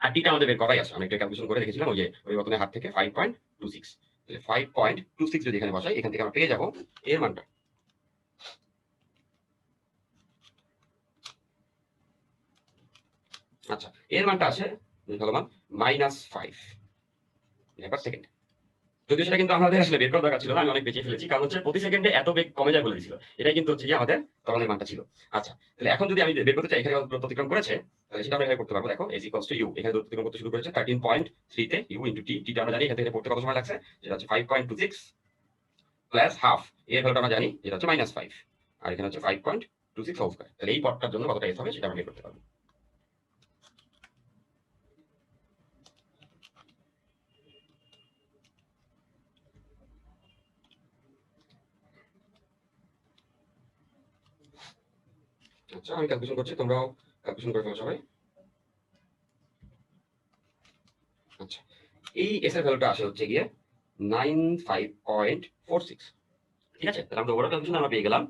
আর টিটা আমাদের বের করাই আছে, আমরা একটা ক্যালকুলেশন করে দেখেছিলাম ওই যে পরিবর্তনের হার থেকে 5.26। তাহলে 5.26 যদি এখানে বসাই, এখান থেকে আমরা পেয়ে যাব এর মানটা। আচ্ছা, এর মানটা আসে ভালো মান -5 পার সেকেন্ড। যদিও সেটা কিন্তু আমাদের আসলে বের করা দরকার ছিল না, আমি অনেক বেঁচে ফেলেছি, কারণ হচ্ছে প্রতি সেকেন্ডে এত বেগ কমে যায় বলে দিছিল। এটাই কিন্তু হচ্ছে যে আমাদের ত্বরণের মানটা ছিল। আচ্ছা, তাহলে এখন যদি আমি বের করতে চাই এখানে কত দূরত্ব অতিক্রম করেছে, তাহলে সেটা আমরা এখানে করতে পারবো। দেখো এস ইকুয়ালস টু ইউ, এখানে দূরত্ব অতিক্রম করতে শুরু করেছে 13.3 তে, ইউ ইনটু টি। টিটা আমরা জানি এখান থেকে পড়তে কত সময় লাগছে, যেটা হচ্ছে 5.26 প্লাস হাফ। এর ভ্যালুটা আমরা জানি যেটা হচ্ছে -5, আর এখানে হচ্ছে 5.26 হোল স্কয়ার। তাহলে এই পথটার জন্য কতটা এস হবে সেটা আমরা বের করতে পারবো। আচ্ছা, আমি ক্যালকুলেশন করছি, তোমরাও ক্যালকুলেশন করে ফেলো সবাই। আচ্ছা, এই এস এর ভ্যালুটা আসে হচ্ছে গিয়ে 95.46। ঠিক আছে, তাহলে আমরা ওভারঅল ক্যালকুলেশন আমরা পেয়ে গেলাম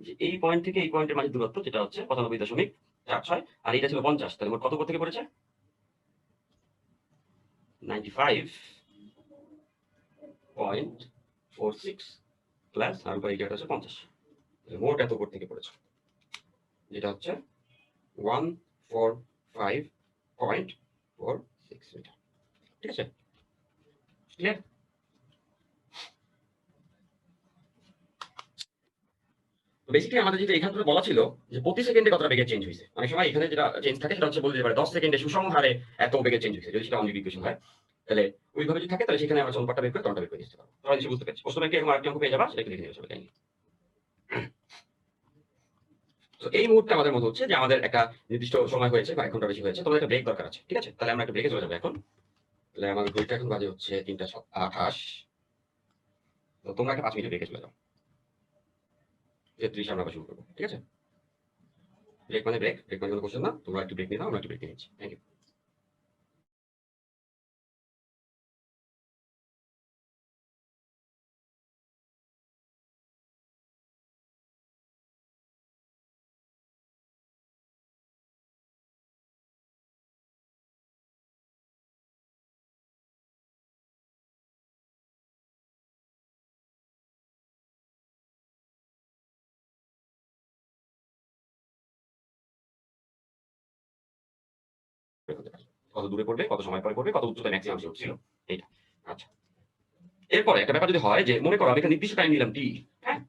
যে এই পয়েন্ট থেকে এই পয়েন্টের মাঝে দূরত্ব যেটা হচ্ছে 95.46, আর এটা ছিল 50। তাহলে মোট কত উপর থেকে পড়েছে? 95.46 প্লাস আর উপরে এটা হচ্ছে 50। মোট এত উপর থেকে পড়েছে, যেটা হচ্ছে 145.46 মিটার। ঠিক আছে, ক্লিয়ার? বেসিক্যালি আমাদের যেটা এখান থেকে বলা ছিল যে প্রতি সেকেন্ডে কতটা বেগে চেঞ্জ হয়েছে, অনেক সময় এখানে যেটা চেঞ্জ থাকে সেটা হচ্ছে বলতে পারে 10 সেকেন্ডে সুষম হারে এত বেগে চেঞ্জ হয়েছে, যদি সেটা অন ইকুয়েশন হয়। তাহলে ওইভাবে যদি থাকে তাহলে সেখানে আমরা অনুপাতটা বের করে তরণটা বের করে দিতে পারবো। তোমরা নিশ্চয়ই বুঝতে পেরেছি। প্রশ্ন ব্যাংকে এরকম আরেকটি অঙ্ক পেয়ে যাবা, সেটা একটু দেখে নিও সবাই। তো এই মুহূর্তে আমাদের মনে হচ্ছে যে আমাদের একটা নির্দিষ্ট সময় হয়েছে বা 1 ঘন্টা বেশি হয়েছে, তোমাদের একটা ব্রেক দরকার আছে। ঠিক আছে, তাহলে আমরা একটা ব্রেকে চলে যাবো এখন। তাহলে আমাদের ঘড়িটা এখন বাজে হচ্ছে 3:28। তো তোমরা একটা 5 মিনিট ব্রেকে চলে যাও। 33 আমরা আবার শুরু করবো। ঠিক আছে, ব্রেক মানে ব্রেক, ব্রেক মানে কোনো কোশ্চেন না। তোমরা একটু ব্রেক নিয়ে নাও, আমরা একটু ব্রেক নিয়ে নিচ্ছি। Thank you. ব্রেক হতে পারে। কত দূরে পড়বে, কত সময় পরে পড়বে, কত উচ্চতায় ম্যাক্সিমাম সে ছিল, এইটা। আচ্ছা, এরপরে একটা ব্যাপার যদি হয় যে মনে করো আমি একটা নির্দিষ্ট টাইম নিলাম টি, হ্যাঁ,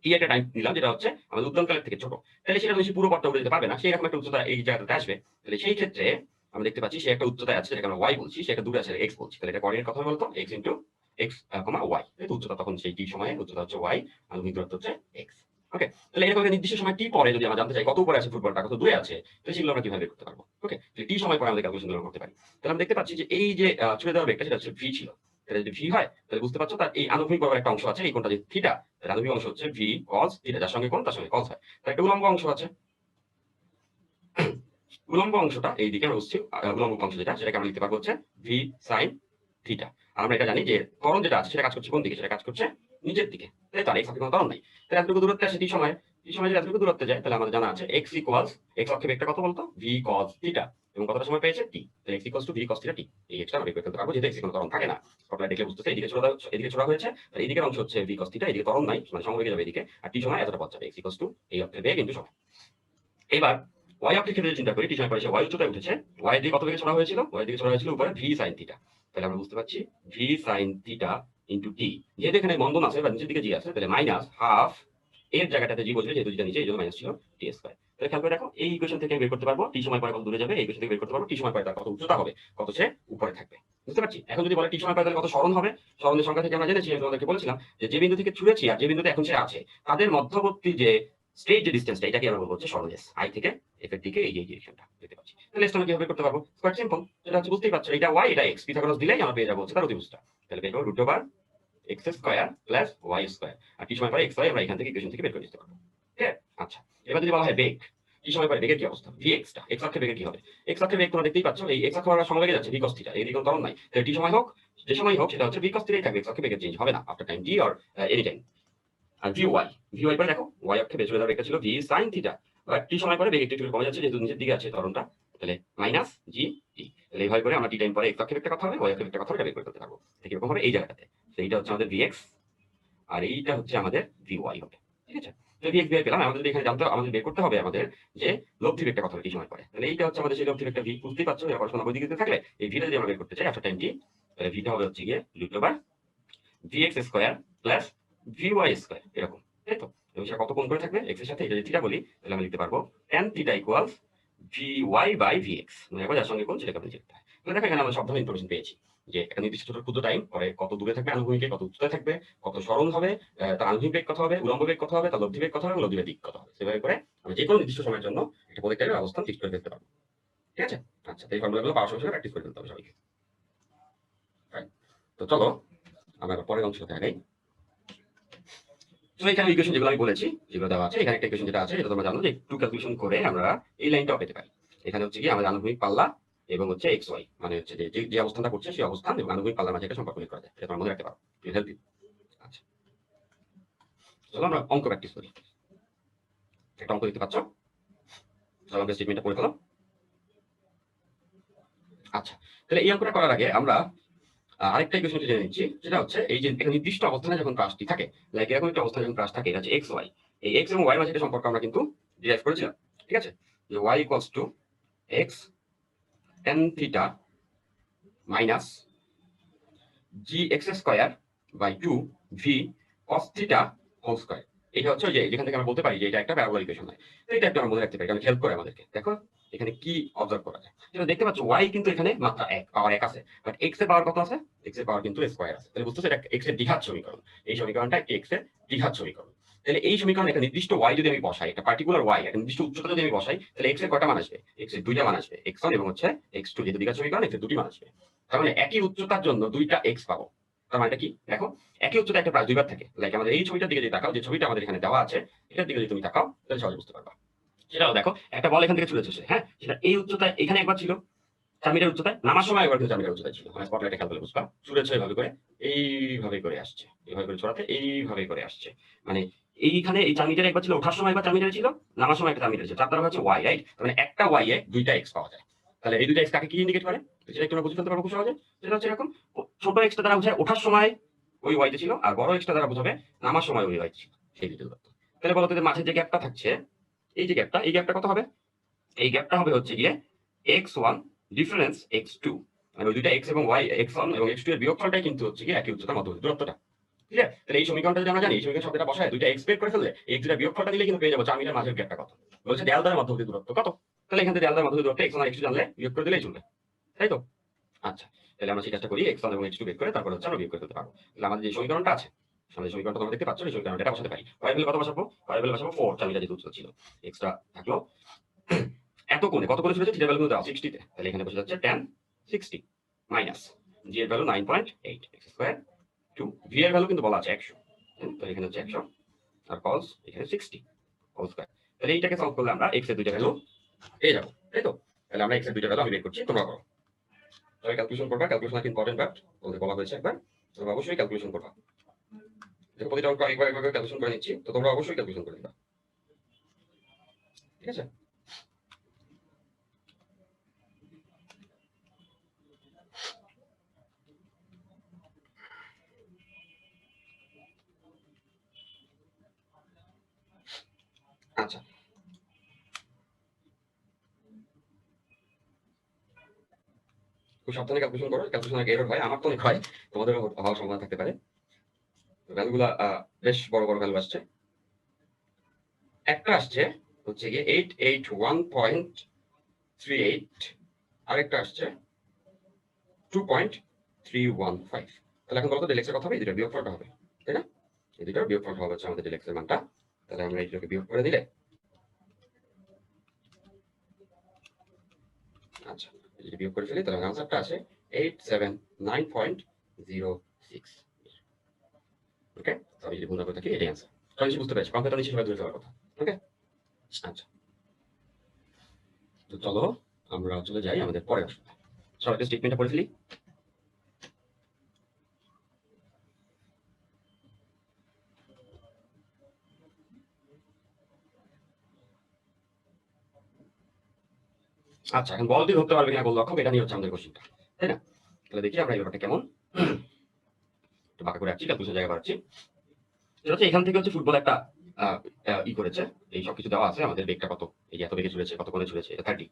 টি একটা টাইম নিলাম যেটা হচ্ছে আমাদের উদ্যানকালের থেকে ছোট, তাহলে সেটা নিশ্চয়ই পুরো পথটা উড়ে যেতে পারবে না, সেই রকম একটা উচ্চতা এই জায়গাটাতে আসবে। তাহলে সেই ক্ষেত্রে আমরা দেখতে পাচ্ছি সে একটা উচ্চতায় আছে, যেটাকে আমরা ওয়াই বলছি, সে একটা দূরে আছে এক্স বলছি। তাহলে এটা কোঅর্ডিনেট কথা বলতো এক্স ইন্টু এক্স কমা ওয়াই, যেহেতু উচ্চতা তখন সেই টি সময়ে উচ্চতা হচ্ছে ওয়াই, আনুভূমিক দূরত্ব হচ্ছে এক্স। ওকে, তাহলে এরকম একটা নির্দিষ্ট সময় টি পরে যদি আমরা জানতে চাই কত উপরে আছে ফুটবলটা, কত দূরে আছে, তাহলে সেগুলো আমরা কিভাবে বের করতে পারবো? ওকে, তাহলে টি সময় পরে আমাদের ক্যালকুলেশন করতে পারি। তাহলে আমরা দেখতে পাচ্ছি যে এই যে ছুড়ে দেওয়া বেগটা সেটা হচ্ছে ভি ছিল। তাহলে যদি ভি হয় তাহলে বুঝতে পারছো তার এই আনুভূমিক বরাবর একটা অংশ আছে, এই কোণটা যে থিটা, তার আনুভূমিক অংশ হচ্ছে ভি কজ থিটা, যার সঙ্গে কোণ তার সঙ্গে কজ হয়। তার একটা উলম্ব অংশ আছে, উলম্ব অংশটা এই দিকে আমরা বুঝছি, উলম্ব অংশ যেটা সেটাকে আমরা লিখতে পারবো হচ্ছে ভি সাইন থিটা। আর আমরা এটা জানি যে ত্বরণ যেটা আছে সেটা কাজ করছে কোন দিকে, সেটা কাজ করছে নিচের দিকে, তাই তো? আর এক্স অক্ষে কোনো ত্বরণ নাই, তাহলে এতটুকু দূরত্বে আসে টি সময়, টি সময় যদি এতটুকু দূরত্বে যায় তাহলে আমাদের জানা আছে এক্স ইকুয়ালস, এক্স অক্ষে বেগটা কত বলতো, ভি কজ থিটা, এবং কতটা সময় পেয়েছে টি, তাহলে X equals to V cos theta T. এই এক্সটা আমরা বের করতে পারবো, যেহেতু এক্স কোনো ত্বরণ থাকে না। ফর্মুলা দেখলে বুঝতেছে এদিকে ছোড়া, এদিকে ছোড়া হয়েছে, তাহলে এদিকের অংশ হচ্ছে ভি কজ থিটা, এদিকে ত্বরণ নাই মানে সমবেগে যাবে এদিকে, আর টি সময় এতটা পথ যাবে, এক্স ইকুয়ালস টু এই অক্ষের বেগ ইনটু সময়। এবার ওয়াই অক্ষের ক্ষেত্রে চিন্তা করি, টি সময় পরে সে ওয়াই উচ্চতায় উঠেছে, ওয়াই দিয়ে কত বেগে ছড়া হয়েছিল, ওয়াই দিকে ছড়া হয়েছিল উপরে ভি সাইন থিটা। তাহলে আমরা বুঝতে পারছি ভি সাইন থিটা ইনটু টি, যেহেতু এখানে বন্ধন আছে বা নিচের দিকে জি আছে, তাহলে মাইনাস হাফ এর জায়গাটাতে জি বসবে, যেহেতু যেটা নিচে এই জন্য মাইনাস ছিল টি স্কয়ার। তাহলে খেয়াল করে দেখো এই ইকুয়েশন থেকে বের করতে পারবো টি সময় পরে কত দূরে যাবে, এই ইকুয়েশন থেকে বের করতে পারবো টি সময় পরে তার কত উচ্চতা হবে, কত সে উপরে থাকবে। বুঝতে পারছি? এখন যদি বলে টি সময় পরে তাহলে কত সরণ হবে, সরণের সংখ্যা থেকে আমরা জেনেছি, আমি তোমাদেরকে বলেছিলাম যে যে বিন্দু থেকে ছুঁড়েছি আর যে বিন্দুতে এখন সে আছে তাদের মধ্যবর্তী যে স্ট্রেট যে ডিসটেন্সটা, এটাকে আমরা বলবো হচ্ছে সরণ এস, আই থেকে এফ এর দিকে এই যে ডিরেকশনটা দেখতে পাচ্ছি। তাহলে এস আমরা কিভাবে করতে পারবো? কোয়াইট সিম্পল, এটা হচ্ছে বুঝতেই পারছো, এটা ওয়াই এটা এক্স, পিথাগোরাস দিলেই আমরা পেয়ে যাবো হচ্ছে তার অতিভুজটা। তাহলে পেয়ে যাবো root over X square plus Y square, আর টি সময় পরে এক্স ওয়াই আমরা এখান থেকে ইকুয়েশন থেকে বের করে দিতে পারবো। ঠিক আছে? আচ্ছা, এবার যদি বলা হয় বেগ, টি সময় পরে বেগের কি অবস্থা, ভি এক্সটা, এক্স অক্ষে বেগের কি হবে? এক্স অক্ষে বেগ তোমরা দেখতেই পাচ্ছ, এই এক্স অক্ষ আমরা সমবেগে যাচ্ছে ভি কস থিটা, এদিকে কোনো ত্বরণ নাই, তাহলে টি সময় হোক যে সময় হোক সেটা হচ্ছে ভি কস থিটাই থাকবে, এক্স অক্ষে বেগের চেঞ্জ হবে না after time T or any time. আর ভি ওয়াই, ভি ওয়াই পরে দেখো ওয়াই অক্ষে বেগ চলে যাওয়ার একটা ছিল V sine theta, but T সময় পরে বেগ একটু একটু কমে যাচ্ছে যেহেতু নিচের দিকে আছে ত্বরণটা, তাহলে মাইনাস জি টি। তাহলে এইভাবে করে আমরা টি টাইম পরে এক্স অক্ষে একটা কথা হবে, ওয়াই অক্ষে একটা কথা হবে, এটা বের করে ফেলতে পারবো। ঠিক এরকম হবে এই জায়গাটাতে, তো এইটা হচ্ছে আমাদের ভি এক্স আর এইটা হচ্ছে আমাদের ভি ওয়াই হবে। ঠিক আছে, তো ভি এক্স বের পেলাম, আমাদের যদি এখানে জানতে আমাদের বের করতে হবে আমাদের যে লব্ধি বেগটা কত হবে টি সময় পরে, তাহলে এইটা হচ্ছে আমাদের সেই লব্ধি বেগটা ভি, বুঝতেই পারছো পড়াশোনা বই দিকে থাকলে এই ভিটা যদি আমরা বের করতে চাই আফটার টাইম টি, তাহলে ভিটা হবে হচ্ছে গিয়ে root over V X square plus V Y square, এরকম, তাই তো? এবং সেটা কত কোণ করে থাকবে এক্স এর সাথে, এটা যদি থিটা বলি তাহলে আমরা লিখতে পারবো tan theta equals V Y by V X, মানে একবার যার সঙ্গে কোণ সেটাকে আপনি লিখতে হয়। তাহলে দেখো এখানে আমরা সব ধরনের ইনফরমেশন পেয়েছি যে একটা নির্দিষ্ট ছোট ক্ষুদ্র টাইম পরে কত দূরে থাকবে আনুভূমিকে, কত উচ্চতায় থাকবে, কত সরণ হবে, তার আনুভূমিক বেগ কত হবে, উলম্ব বেগ কত হবে, তার লব্ধি বেগ কত হবে, লব্ধি বেগ দিক কত হবে, সেভাবে করে আমরা যে কোনো নির্দিষ্ট সময়ের জন্য একটা প্রত্যেক টাইমের অবস্থান ঠিক করে ফেলতে পারবো। ঠিক আছে, আচ্ছা, তো এই ফর্মুলাগুলো পাওয়ার সঙ্গে প্র্যাকটিস করে ফেলতে হবে সবাইকে। Right. তো চলো আমরা এবার পরের অংশটাতে আগাই। তো এখানে ইকুয়েশন যেগুলো আমি বলেছি, যেগুলো দেওয়া আছে, এখানে একটা ইকুয়েশন যেটা আছে এটা তোমরা জানো যে একটু ক্যালকুলেশন করে আমরা এই লাইনটাও পেতে পারি। এখানে হচ্ছে কি আমাদের আনুভূমিক পাল্লা এবং হচ্ছে এক্স ওয়াই, মানে হচ্ছে যে যে অবস্থানটা করছে সেই অবস্থান এবং আনুভূমিক পাল্লার মাঝে একটা সম্পর্ক বের করা যায়, এটা তোমরা মনে রাখতে পারো। Help you. আচ্ছা, চলো আমরা অঙ্ক প্র্যাকটিস করি। একটা অঙ্ক দেখতে পাচ্ছ, চলো আমরা স্টেটমেন্টটা পড়ে ফেলো। আচ্ছা, তাহলে এই অঙ্কটা করার আগে আমরা আরেকটা ইকুয়েশন জেনে নিচ্ছি, সেটা হচ্ছে এই যে একটা নির্দিষ্ট অবস্থানে যখন প্রাসটি থাকে, লাইক এরকম একটা অবস্থানে যখন প্রাস থাকে, এটা হচ্ছে এক্স ওয়াই। এই এক্স এবং ওয়াই মাঝে একটা সম্পর্ক আমরা কিন্তু ডিরাইভ করেছিলাম, ঠিক আছে? যে Y equals to X tan theta minus G X square by two V cos theta whole square. এটা হচ্ছে যে যেখান থেকে আমরা বলতে পারি যে এটা একটা প্যারাবোলা ইকুয়েশন হয়। তো এটা একটু আমরা মনে রাখতে পারি, কারণ হেল্প করে আমাদেরকে। দেখো এখানে কি অবজার্ভ করা যায়, যেটা দেখতে পাচ্ছ ওয়াই কিন্তু এখানে মাত্রা এক, পাওয়ার এক আছে, বাট এক্স এর পাওয়ার কত আছে? এক্স এর পাওয়ার কিন্তু স্কোয়ার আছে। তাহলে বুঝতেছো এটা এক্স এর দ্বিঘাত সমীকরণ। এই সমীকরণটা একটি এক্স এর দ্বিঘাত সমীকরণ। তাহলে এই সমীকরণে একটা নির্দিষ্ট ওয়াই যদি আমি বসাই, একটা পার্টিকুলার ওয়াই, একটা নির্দিষ্ট উচ্চতা যদি আমি বসাই, তাহলে এক্স এর কয়টা মান আসবে? এক্স এর দুইটা মান আসবে, এক্স ওয়ান এবং হচ্ছে এক্স টু। যেহেতু দ্বিঘাত সমীকরণ, এক্স এর দুটি মান আসবে। তার মানে একই উচ্চতার জন্য দুইটা এক্স পাবো। তার মানে কি দেখো, একই উচ্চতা একটা প্রাস দুইবার থাকে। লাইক আমাদের এই ছবিটার দিকে যদি তাকাও, যে ছবিটা আমাদের এখানে দেওয়া আছে, এটার দিকে যদি তুমি তাকাও তাহলে সহজে বুঝতে পারবা। সেটাও দেখো, একটা বল এখান থেকে ছুড়ে চলেছে, হ্যাঁ, সেটা এই উচ্চতায় এখানে একবার ছিল 4 মিটার উচ্চতায়, নামার সময় একবার কিন্তু 4 মিটার উচ্চতায় ছিল। মানে স্পটলাইটে খেয়াল করলে বুঝবা, ছুড়েছে এইভাবে করে, এইভাবে করে আসছে, এইভাবে করে ছড়াতে এইভাবে করে আসছে। মানে এইখানে এই 4 মিটার একবার ছিল, ওঠার সময় একবার 4 মিটার ছিল, নামার সময় একটা 4 মিটার ছিল। 4 দ্বারা হচ্ছে ওয়াই, রাইট? মানে একটা ওয়াই এ দুইটা এক্স পাওয়া যায়। তাহলে এই দুইটা এক্স কাকে কি ইন্ডিকেট করে, সেটা একটু আমরা বুঝে ফেলতে পারবো খুব সহজে। সেটা হচ্ছে এরকম, ছোট এক্সটা দ্বারা বোঝায় ওঠার সময় ওই ওয়াইতে ছিল, আর বড় এক্সটা দ্বারা বোঝাবে নামার সময় ওই ওয়াইতে ছিল, সেই দুটো দূরত্ব। তাহলে বলতো যে মাঝে যে গ্যাপটা থাকছে, এই যে গ্যাপটা, এই গ্যাপটা কত হবে? এই গ্যাপটা হবে হচ্ছে গিয়ে X one difference X two. মানে ওই দুইটা এক্স এবং ওয়াই, এক্স ওয়ান এবং এক্স টু এর বিয়োগফলটাই কিন্তু হচ্ছে গিয়ে একই উচ্চতার মধ্যবর্তী দূরত্বটা। ঠিক আছে? তাহলে এই সমীকরণটা যদি আমরা জানি, এই সমীকরণ শব্দটা বসায় দুইটা এক্স বের করে ফেললে এক্স দুইটা বিয়োগফলটা দিলে কিন্তু পেয়ে যাবো 4 মিটার মাঝের গ্যাপটা কত। বলছে দেয়াল দ্বারা মধ্যবর্তী দূরত্ব কত। তাহলে এখান থেকে দেয়াল দ্বারা মধ্যবর্তী দূরত্ব এক্স ওয়ান এক্স টু জানলে বিয়োগ করে দিলেই চলবে, তাই তো? আচ্ছা, তাহলে আমরা সেই কাজটা করি, এক্স ওয়ান এবং এক্স টু বের করে তারপর হচ্ছে আমরা বিয়োগ করে ফেলতে পারবো। তাহলে আমাদের যে সমীকরণটা আছে, আমাদের সমীকরণটা তোমরা দেখতে পাচ্ছ, এই সমীকরণটা এটা বসাতে পারি। ওয়াই ভ্যালু কত বসাবো? ওয়াই ভ্যালু বসাবো 4, 4 মিটার যেহেতু উচ্চতা ছিল। এক্সট্রা থাকলো এত কোণে, কত কোণে ছুটেছে? থিটার ভ্যালু কিন্তু দেওয়া 60 তে। তাহলে এখানে বসে যাচ্ছে tan 60 মাইনাস জি এর value 9.8 X square two V এর ভ্যালু কিন্তু বলা আছে 100। তাহলে এখানে হচ্ছে 100 আর cos এখানে 60 হোল স্কয়ার। তাহলে এইটাকে সলভ করলে আমরা x এর দুইটা ভ্যালু পেয়ে যাবো, তাই তো? তাহলে আমরা x এর দুইটা ভ্যালু আমি বের করছি, তোমরা করো। তবে ক্যালকুলেশন করবা, ক্যালকুলেশন কিন্তু ইম্পর্টেন্ট পার্ট, তোমাদের বলা হয়েছে একবার, তোমরা অবশ্যই ক্যালকুলেশন করবা। দেখো প্রতিটা অঙ্ক একবার একবার ক্যালকুলেশন করে নিচ্ছি, তো তোমরা অবশ্যই ক্যালকুলেশন করে নিবা, ঠিক আছে? আচ্ছা, খুব সাবধানে ক্যালকুলেশন করো, ক্যালকুলেশন এরর হয়, আমার তো অনেক হয়, তোমাদেরও হওয়ার সম্ভাবনা থাকতে পারে। ভ্যালুগুলা বেশ বড় বড় ভ্যালু আসছে। একটা আসছে হচ্ছে গিয়ে 881.38, আরেকটা আসছে 2.315। তাহলে এখন বলতো ডেল এক্স এর কথা হবে, এই দুটো বিয়োগফলটা হবে, তাই না? এই দুটোর বিয়োগফলটা হবে হচ্ছে আমাদের ডেল এক্স এর মানটা। তাহলে আমরা এই দুটোকে বিয়োগ করে দিলে, আচ্ছা যদি বিয়োগ করে ফেলি তাহলে আনসারটা আছে 879.06। ওকে, তো আমি যদি ভুল না করে থাকি এটাই আনসার। সবাই কিছু বুঝতে পেরেছি, কম্পিউটার নিশ্চয়ই সবাই ধরে ফেলার কথা। ওকে, আচ্ছা, তো চলো আমরা চলে যাই আমাদের পরের আসলে। সবাইকে স্টেটমেন্টটা পড়ে ফেলি। আচ্ছা, এখন বল দিয়ে ধরতে পারবে কিনা গোলরক্ষক, এটা নিয়ে হচ্ছে আমাদের কোশ্চেনটা, তাই না? তাহলে দেখি আমরা এই ব্যাপারটা কেমন। একটু বাঁকা করে আছি, ক্যালকুলেশন জায়গা বাড়াচ্ছি। সেটা হচ্ছে এখান থেকে হচ্ছে ফুটবল একটা ই করেছে, এই সবকিছু দেওয়া আছে, আমাদের বেগটা কত, এই যে এত বেগে ছুড়েছে, কত কোণে ছুড়েছে, এটা 30।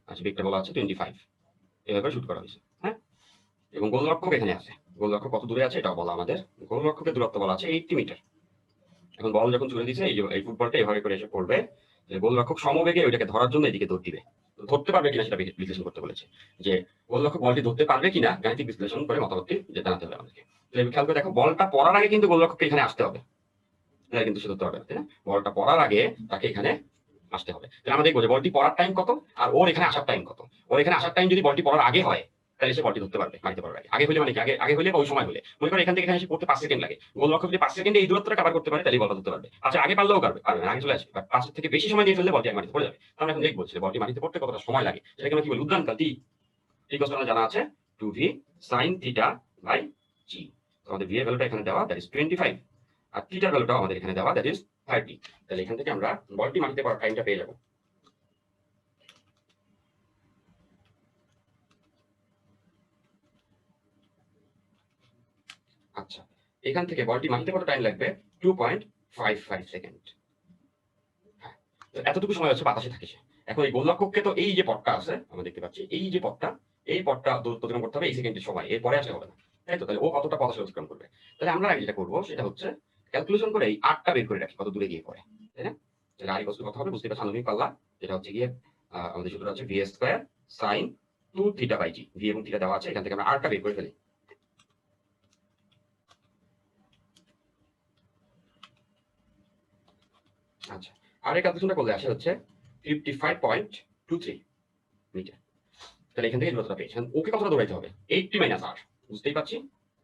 আচ্ছা, বেগটা বলা আছে 25, এভাবে শুট করা হয়েছে, হ্যাঁ। এবং গোলরক্ষক এখানে আছে, গোলরক্ষক কত দূরে আছে এটাও বলা আমাদের। গোলরক্ষকের দূরত্ব বলা আছে 80 মিটার। এখন বল যখন ছুড়ে দিছে, এই যে এই ফুটবলটা এভাবে করে এসে পড়বে, যে গোলরক্ষক সমবেগে ওইটাকে ধরার জন্য এদিকে দৌড় দিবে। তো ধরতে পারবে কিনা সেটা বিশ্লেষণ করতে বলেছে, যে গোলরক্ষক বলটি ধরতে পারবে কিনা গাণিতিক বিশ্লেষণ করে মতামতটি যে জানাতে হবে আমাদেরকে। তো খেয়াল করে দেখো, বলটা পড়ার আগে কিন্তু গোলরক্ষককে এখানে আসতে হবে, এটা কিন্তু সে ধরতে পারবে না, তাই না? বলটা পড়ার আগে তাকে এখানে আসতে হবে। তাহলে আমরা দেখবো যে বলটি পড়ার টাইম কত আর ওর এখানে আসার টাইম কত। ওর এখানে আসার টাইম যদি বলটি পড়ার আগে হয়, তাহলে সে বলটি ধরতে পারবে মারতে পারবে আগে হলে মানে কি আগে হলে বা ওই সময় হলে মনে করো এখান থেকে এখানে এসে করতে 5 সেকেন্ড লাগে, গোলরক্ষক যদি 5 সেকেন্ডে এই দূরত্বটা কভার করতে পারে তাহলে বলটা ধরতে পারবে। আচ্ছা আগে পারলেও পারবে আগে চলে আসবে, বাট 5 থেকে বেশি সময় দিয়ে ফেললে বলটি মাটিতে পড়ে যাবে। আমরা এখন দেখবো যে বলটি মাটিতে পড়তে কতটা সময় লাগে, সেটাকে আমরা কি বলি উদ্যানকাল টি। ঠিক আছে, জানা আছে 2v sin থিটা বাই জি। আমাদের v এর ভ্যালুটা এখানে দেওয়া, দ্যাট ইজ 25, আর থিটার ভ্যালুটাও আমাদের এখানে দেওয়া, দ্যাট ইজ 30। তাহলে এখান থেকে আমরা বলটি মাটিতে পড়ার টাইমটা পেয়ে যাব। আচ্ছা, এখান থেকে বলটি মাটিতে কত টাইম লাগবে? 2.55 সেকেন্ড। হ্যাঁ, তো এতটুকু সময় হচ্ছে বাতাসে থাকে সে। এখন এই গোলরক্ষককে তো এই যে পথটা আছে আমরা দেখতে পাচ্ছি, এই যে পথটা, এই পথটা দূরত্ব অতিক্রম করতে হবে এই সেকেন্ডের সময়, এরপরে আসলে হবে না, তাই তো? তাহলে ও কতটা পথ আসলে অতিক্রম করবে? তাহলে আমরা আগে যেটা করবো সেটা হচ্ছে ক্যালকুলেশন করে এই আটটা বের করে রাখি কত দূরে গিয়ে পড়ে, তাই না? তাহলে আর কত হবে বুঝতে পারছি, আনুভূমিক পাল্লা, যেটা হচ্ছে গিয়ে আমাদের সূত্রটা হচ্ছে V square sine 2 theta by G. V এবং থিটা দেওয়া আছে, এখান থেকে আমরা আটটা বের করে ফেলি। আচ্ছা, আর এই ক্যালকুলেশনটা করলে আসে হচ্ছে 55.23 মিটার। তাহলে এখান থেকে দূরত্বটা পেয়েছেন, ওকে কতটা দৌড়াইতে হবে? 80 মাইনাস আর, বুঝতেই পারছি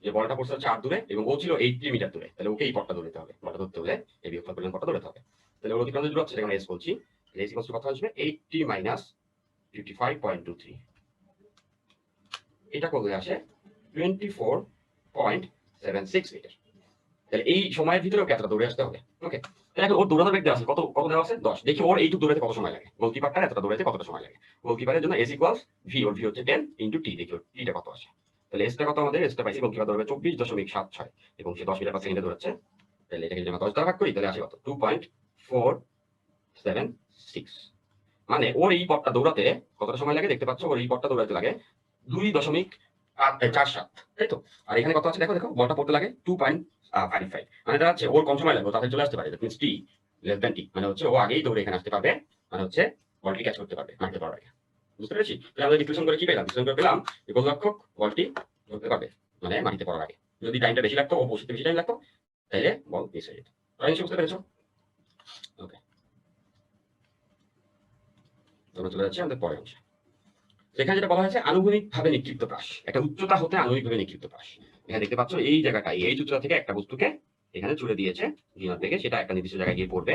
যে বলটা পড়ছে হচ্ছে 8 দূরে এবং ও ছিল 80 মিটার দূরে, তাহলে ওকে এই পথটা দৌড়াতে হবে। বলটা ধরতে হলে এই বিয়োগফল পরিমাণ পথটা দৌড়াতে হবে। তাহলে ওর অতিক্রান্ত দূরত্ব সেটা আমরা এস বলছি। এস ইকুয়ালস টু কত আসবে? 80 মাইনাস 55.23, এটা করলে আসে 24.76 মিটার। তাহলে এই সময়ের ভিতরে ওকে এতটা দৌড়ে আসতে হবে। ওকে, তাহলে ওর দৌড়ানোর বেগ দেওয়া আছে, কত কত দেওয়া আছে? 10। দেখি ওর এইটুকু দৌড়াতে কত সময় লাগে, গোলকিপারটা এতটা দৌড়াতে কতটা সময় লাগে। গোলকিপারের জন্য এস ইকুয়ালস ভি, ওর ভি হচ্ছে 10 ইনটু টি। দেখি ওর টিটা কত আসে। তাহলে এসটা কত আমাদের? এসটা পাইছি, গোলকিপার দৌড়াবে 24.76 এবং সে 10 মিটার পার সেকেন্ডে দৌড়াচ্ছে। তাহলে এটাকে যদি আমরা 10 দ্বারা ভাগ করি তাহলে আসে কত? 2.476। মানে ওর এই পথটা দৌড়াতে কতটা সময় লাগে দেখতে পাচ্ছ? ওর এই পথটা দৌড়াতে লাগে 2.47, তাই তো? আর এখানে কত আছে দেখো, দেখো বলটা পড়তে লাগে 2.55, মানে এটা হচ্ছে ওর কম সময় লাগবে, তাদের চলে আসতে পারে, that means T less than T, মানে হচ্ছে ও আগেই দৌড়ে এখানে আসতে পারবে, মানে হচ্ছে বলটি ক্যাচ করতে পারবে মারতে পারার আগে। বুঝতে পেরেছি? তাহলে আমরা ডিসকাশন করে কি পেলাম? ডিসকাশন করে পেলাম যে গোলরক্ষক বলটি ধরতে পারবে মানে মাটিতে পড়ার আগে। যদি টাইমটা বেশি লাগতো, ও পৌঁছতে বেশি টাইম লাগতো, তাহলে বল মিস হয়ে যেত। বুঝতে পেরেছো? ওকে, তোমরা চলে যাচ্ছি আমাদের পরের অংশে। এখানে যেটা বলা হয়েছে আনুভূমিকভাবে নিক্ষিপ্ত প্রাস, একটা উচ্চতা হতে আনুভূমিকভাবে নিক্ষিপ্ত প্রাস। এখানে দেখতে পাচ্ছ এই জায়গাটায় এই উচ্চতা থেকে একটা বস্তুকে এখানে ছুড়ে দিয়েছে ভিনর থেকে, সেটা একটা নির্দিষ্ট জায়গায় গিয়ে পড়বে।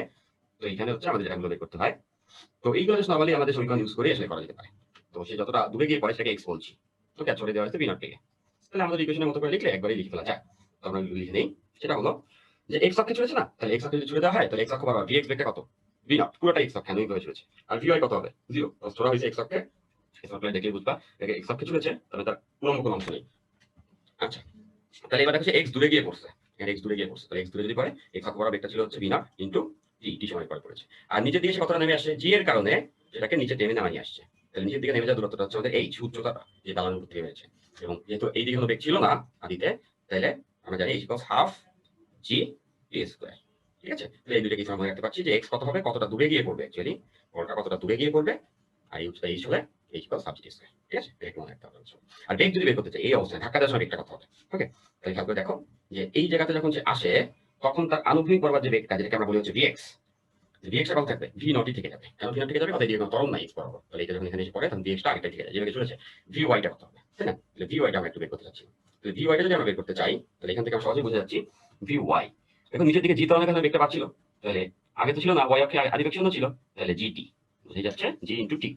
তো এখানে হচ্ছে আমাদের যেটাগুলো বের করতে হয়, তো এইগুলো নরমালি আমাদের সমীকরণ ইউজ করে আসলে করা যেতে পারে। তো সে যতটা দূরে গিয়ে পড়ে সেটাকে এক্স বলছি, তো ক্যাচ ছড়ে দেওয়া হয়েছে ভিনর থেকে। তাহলে আমাদের ইকুয়েশনের মতো করে লিখলে একবারই লিখে ফেলা যায়। তো আমরা লিখে নেই, সেটা হলো যে এক্স অক্ষে ছুড়েছে না, তাহলে এক্স অক্ষে যদি ছুড়ে দেওয়া হয় তাহলে এক্স অক্ষ বরাবর ভি এক্স বেগটা কত? ভি নট, পুরোটা এক্স অক্ষে আনুভূমিকভাবে ছুড়েছে। আর ভি ওয়াই কত হবে? 0, ধরা হয়েছে এক্স অক্ষে, দেখলে বুঝবা এক্স অক্ষে ছুড়েছে, তাহলে তার উলম্ব কোনো অংশ নেই। আচ্ছা, তাহলে এবার দেখো এক্স দূরে গিয়ে পড়ছে, এখানে এক্স দূরে গিয়ে পড়ছে, তাহলে এক্স দূরে যদি পড়ে এক্স অক্ষ বরাবর বেগটা ছিল হচ্ছে ভি নট ইনটু টি, টি সময় পরে পড়েছে। আর নিচে দিয়ে সে কতটা নেমে আসে? জি এর কারণে সেটাকে নিচে টেনে নামিয়ে আসছে। তাহলে নিচের দিকে নেমে যাওয়ার দূরত্বটা হচ্ছে আমাদের এইচ, উচ্চতাটা যে দালানের উপর থেকে হয়েছে। এবং যেহেতু এই দিকে কোনো বেগ ছিল না আদিতে, তাহলে আমরা জানি এইচ ইকুয়ালস হাফ জি টি স্কয়ার। ঠিক আছে, তাহলে এই দুইটা কিছু আমরা রাখতে পারছি যে এক্স কত হবে, কতটা দূরে গিয়ে পড়বে, অ্যাকচুয়ালি বলটা কতটা দূরে গিয়ে পড়বে, আর এই উচ্চতা এইচ হলে এইচ ইকুয়ালস হাফ জি টি স্কয়ার। ঠিক আছে, এটা মনে রাখতে হবে। আর বেগ যদি বের করতে চাই এই অবস্থায় ধাক্কা দেওয়ার সময় বেগটা কত হবে? ওকে, তাহলে খেয়াল করে দেখো যে এই জায়গাতে যখন সে আসে তখন তার আনুভূমিক বরাবর যে বেগটা, যেটাকে আমরা বলি হচ্ছে ভিএক্স, ভিএক্স কত থাকবে? ভি নটই থেকে যাবে, কারণ ভি নট থেকে যাবে কথা দিয়ে কোনো ত্বরণ নাই এক্স বরাবর। তাহলে এটা যখন এখানে এসে পড়ে তখন ভিএক্সটা আগেটা থেকে যায়, যেভাবে চলেছে। ভি ওয়াইটা কত হবে, তাই না? তাহলে ভি ওয়াইটা আমরা একটু বের করতে চাচ্ছি। তাহলে ভি ওয়াইটা যদি আমরা বের করতে চাই তাহলে এখান থেকে আমরা সহজেই বুঝে যাচ্ছি ভি ওয়াই। এখন নিচের দিকে জি তরণের কাছে বেগটা পাচ্ছিল, তাহলে আগে তো ছিল না, ওয়াই অক্ষে আদিবেগ শূন্য ছিল, তাহলে জিটি বুঝে যাচ্ছে জি ইনটু টি।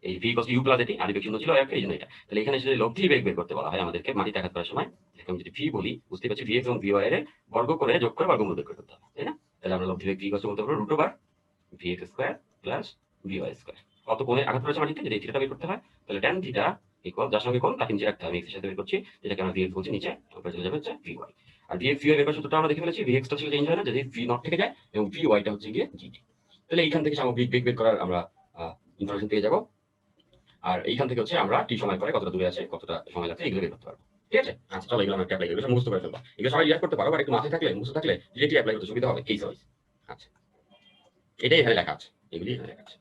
এই ভি ইকুয়ালস ইউ প্লাস এটি, আদিবেগ শূন্য ছিল ওয়াই অক্ষে, এই জন্য এটা। তাহলে এখানে যদি লব্ধি বেগ বের করতে বলা হয় আমাদেরকে মাটিতে আঘাত করার সময়, আমি যদি ভি বলি বুঝতে পারছি ভি এক্স এবং ভি ওয়াই এর বর্গ করে যোগ করে বর্গমূল বের করতে হবে, তাই না? তাহলে আমরা লব্ধি বেগ ভি ইকুয়ালস বলতে পারবো root over V X square plus V Y square. কত কোণে আঘাত করেছে মাটিতে, যদি থিটাটা বের করতে হয় তাহলে tan থিটা ইকুয়াল যার সঙ্গে কোণ তাকে নিচে রাখতে হবে, এক্স এর সাথে বের করছি, যেটাকে আমরা ভি এক্স বলছি নিচে, উপরে চলে যাবে হচ্ছে ভি ওয়াই। আর ভি এক্স ভি ওয়াই বের করার সূত্রটা আমরা দেখে ফেলেছি, ভি এক্সটা ছিল চেঞ্জ হয় না যদি ভি নট থেকে যায়, এবং ভি ওয়াইটা হচ্ছে গিয়ে জিটি। তাহলে এইখান থেকে সামগ্রিক বেগ বের করার আমরা ইনফরমেশন পেয়ে যাব। আর এইখান থেকে হচ্ছে আমরা টি সময় পরে কতটা দূরে আছে, কতটা সময় লাগছে, এগুলো বের করতে পারবো। ঠিক আছে, আচ্ছা চলো এগুলো আমরা অ্যাপ্লাই করি, মুখস্থ করে ফেলবো। এগুলো সবাই রিয়াক্ট করতে পারো, আর একটু মাথায় থাকলে মুখস্থ থাকলে ডিরেক্টলি অ্যাপ্লাই করতে সুবিধা হবে কেস ওয়াইজ। আচ্ছা, এটাই এখানে লেখা আছে, এগুলি এখানে লেখা আছে।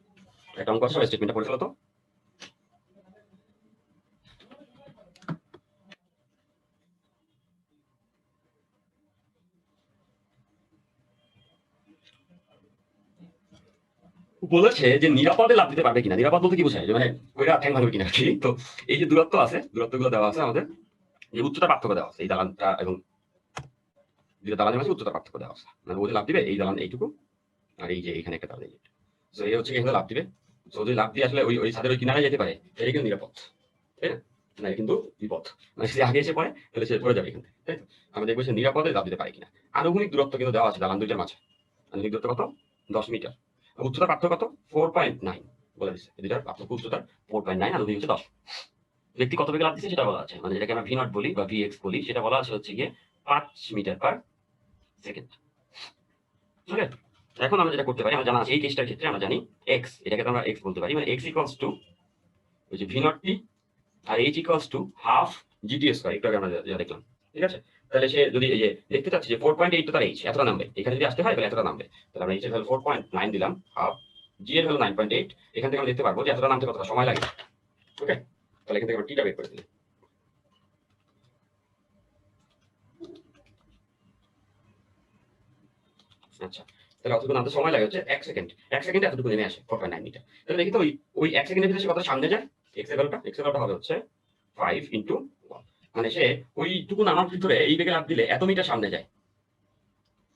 একটা অঙ্ক আছে, স্টেটমেন্টটা পড়ে ফেলো তো। বলেছে যে নিরাপদে লাভ দিতে পারবে কিনা। নিরাপদ বলতে কি বোঝায়, যে মানে ওইটা ঠ্যাং ভাঙবে কিনা আর কি। তো এই যে দূরত্ব আছে, দূরত্বগুলো দেওয়া আছে আমাদের, যে উচ্চতা পার্থক্য দেওয়া আছে এই দালানটা এবং দুটো দালানের মাঝে উচ্চতা পার্থক্য দেওয়া আছে। মানে ও যে লাভ দিবে এই দালান এইটুকু, আর এই যে এখানে একটা দালান, তো এই হচ্ছে এখানে লাভ দিবে। তো যদি লাভ দিয়ে আসলে ওই ওই ছাদের ওই কিনারে যেতে পারে, সেটাই কিন্তু নিরাপদ, তাই না? না কিন্তু বিপদ, মানে সে আগে এসে পড়ে তাহলে সে পড়ে যাবে এখান থেকে, তাই তো? আমরা দেখবো সে নিরাপদে লাভ দিতে পারে কিনা। আনুভূমিক দূরত্ব কিন্তু দেওয়া আছে দালান দুইটার মাঝে। আনুভূমিক দূরত্ব কত? 10 মিটার। উচ্চতা পার্থক্য কত? 4.9 বলে দিচ্ছে। দুইটার পার্থক্য উচ্চতা 4.9, আনুভূমিক হচ্ছে 10। ব্যক্তি কত বেগে লাভ দিচ্ছে সেটা বলা আছে, মানে যেটাকে আমরা ভি নট বলি বা ভি এক্স বলি, সেটা বলা আছে হচ্ছে গিয়ে 5 মিটার/সেকেন্ড। ওকে, এখন আমরা যেটা করতে পারি, আমরা জানা আছে এই কেসটার ক্ষেত্রে আমরা জানি এক্স, এটাকে তো আমরা এক্স বলতে পারি, মানে এক্স ইকুয়ালস টু ওই যে ভি নট টি, আর H equals to half GT square, একটু আগে আমরা যা দেখলাম। ঠিক আছে, তাহলে সে যদি এই যে দেখতে চাচ্ছি যে 4.8 তো তার এইচ এতটা নামবে, এখানে যদি আসতে হয় তাহলে এতটা নামবে, তাহলে আমরা এইচ এর ভ্যালু 4.9 দিলাম, হাফ জি এর ভ্যালু 9.8। এখান থেকে আমরা দেখতে পারবো যে এতটা নামতে কতটা সময় লাগে। ওকে, তাহলে এখান থেকে আমরা টিটা বের করে দিই। আচ্ছা, তাহলে অতটুকু নামতে সময় লাগে হচ্ছে 1 সেকেন্ড। 1 সেকেন্ডে এতটুকু নেমে আসে 4.9 মিটার। তাহলে দেখি তো ওই ওই 1 সেকেন্ডের ভিতরে সে কত সামনে যায়। এক্স এর ভ্যালুটা হবে হচ্ছে 5 ইন্টু 1, মানে সে ওইটুকু নামার ভিতরে এই বেগে লাফ দিলে এত মিটার সামনে যায়।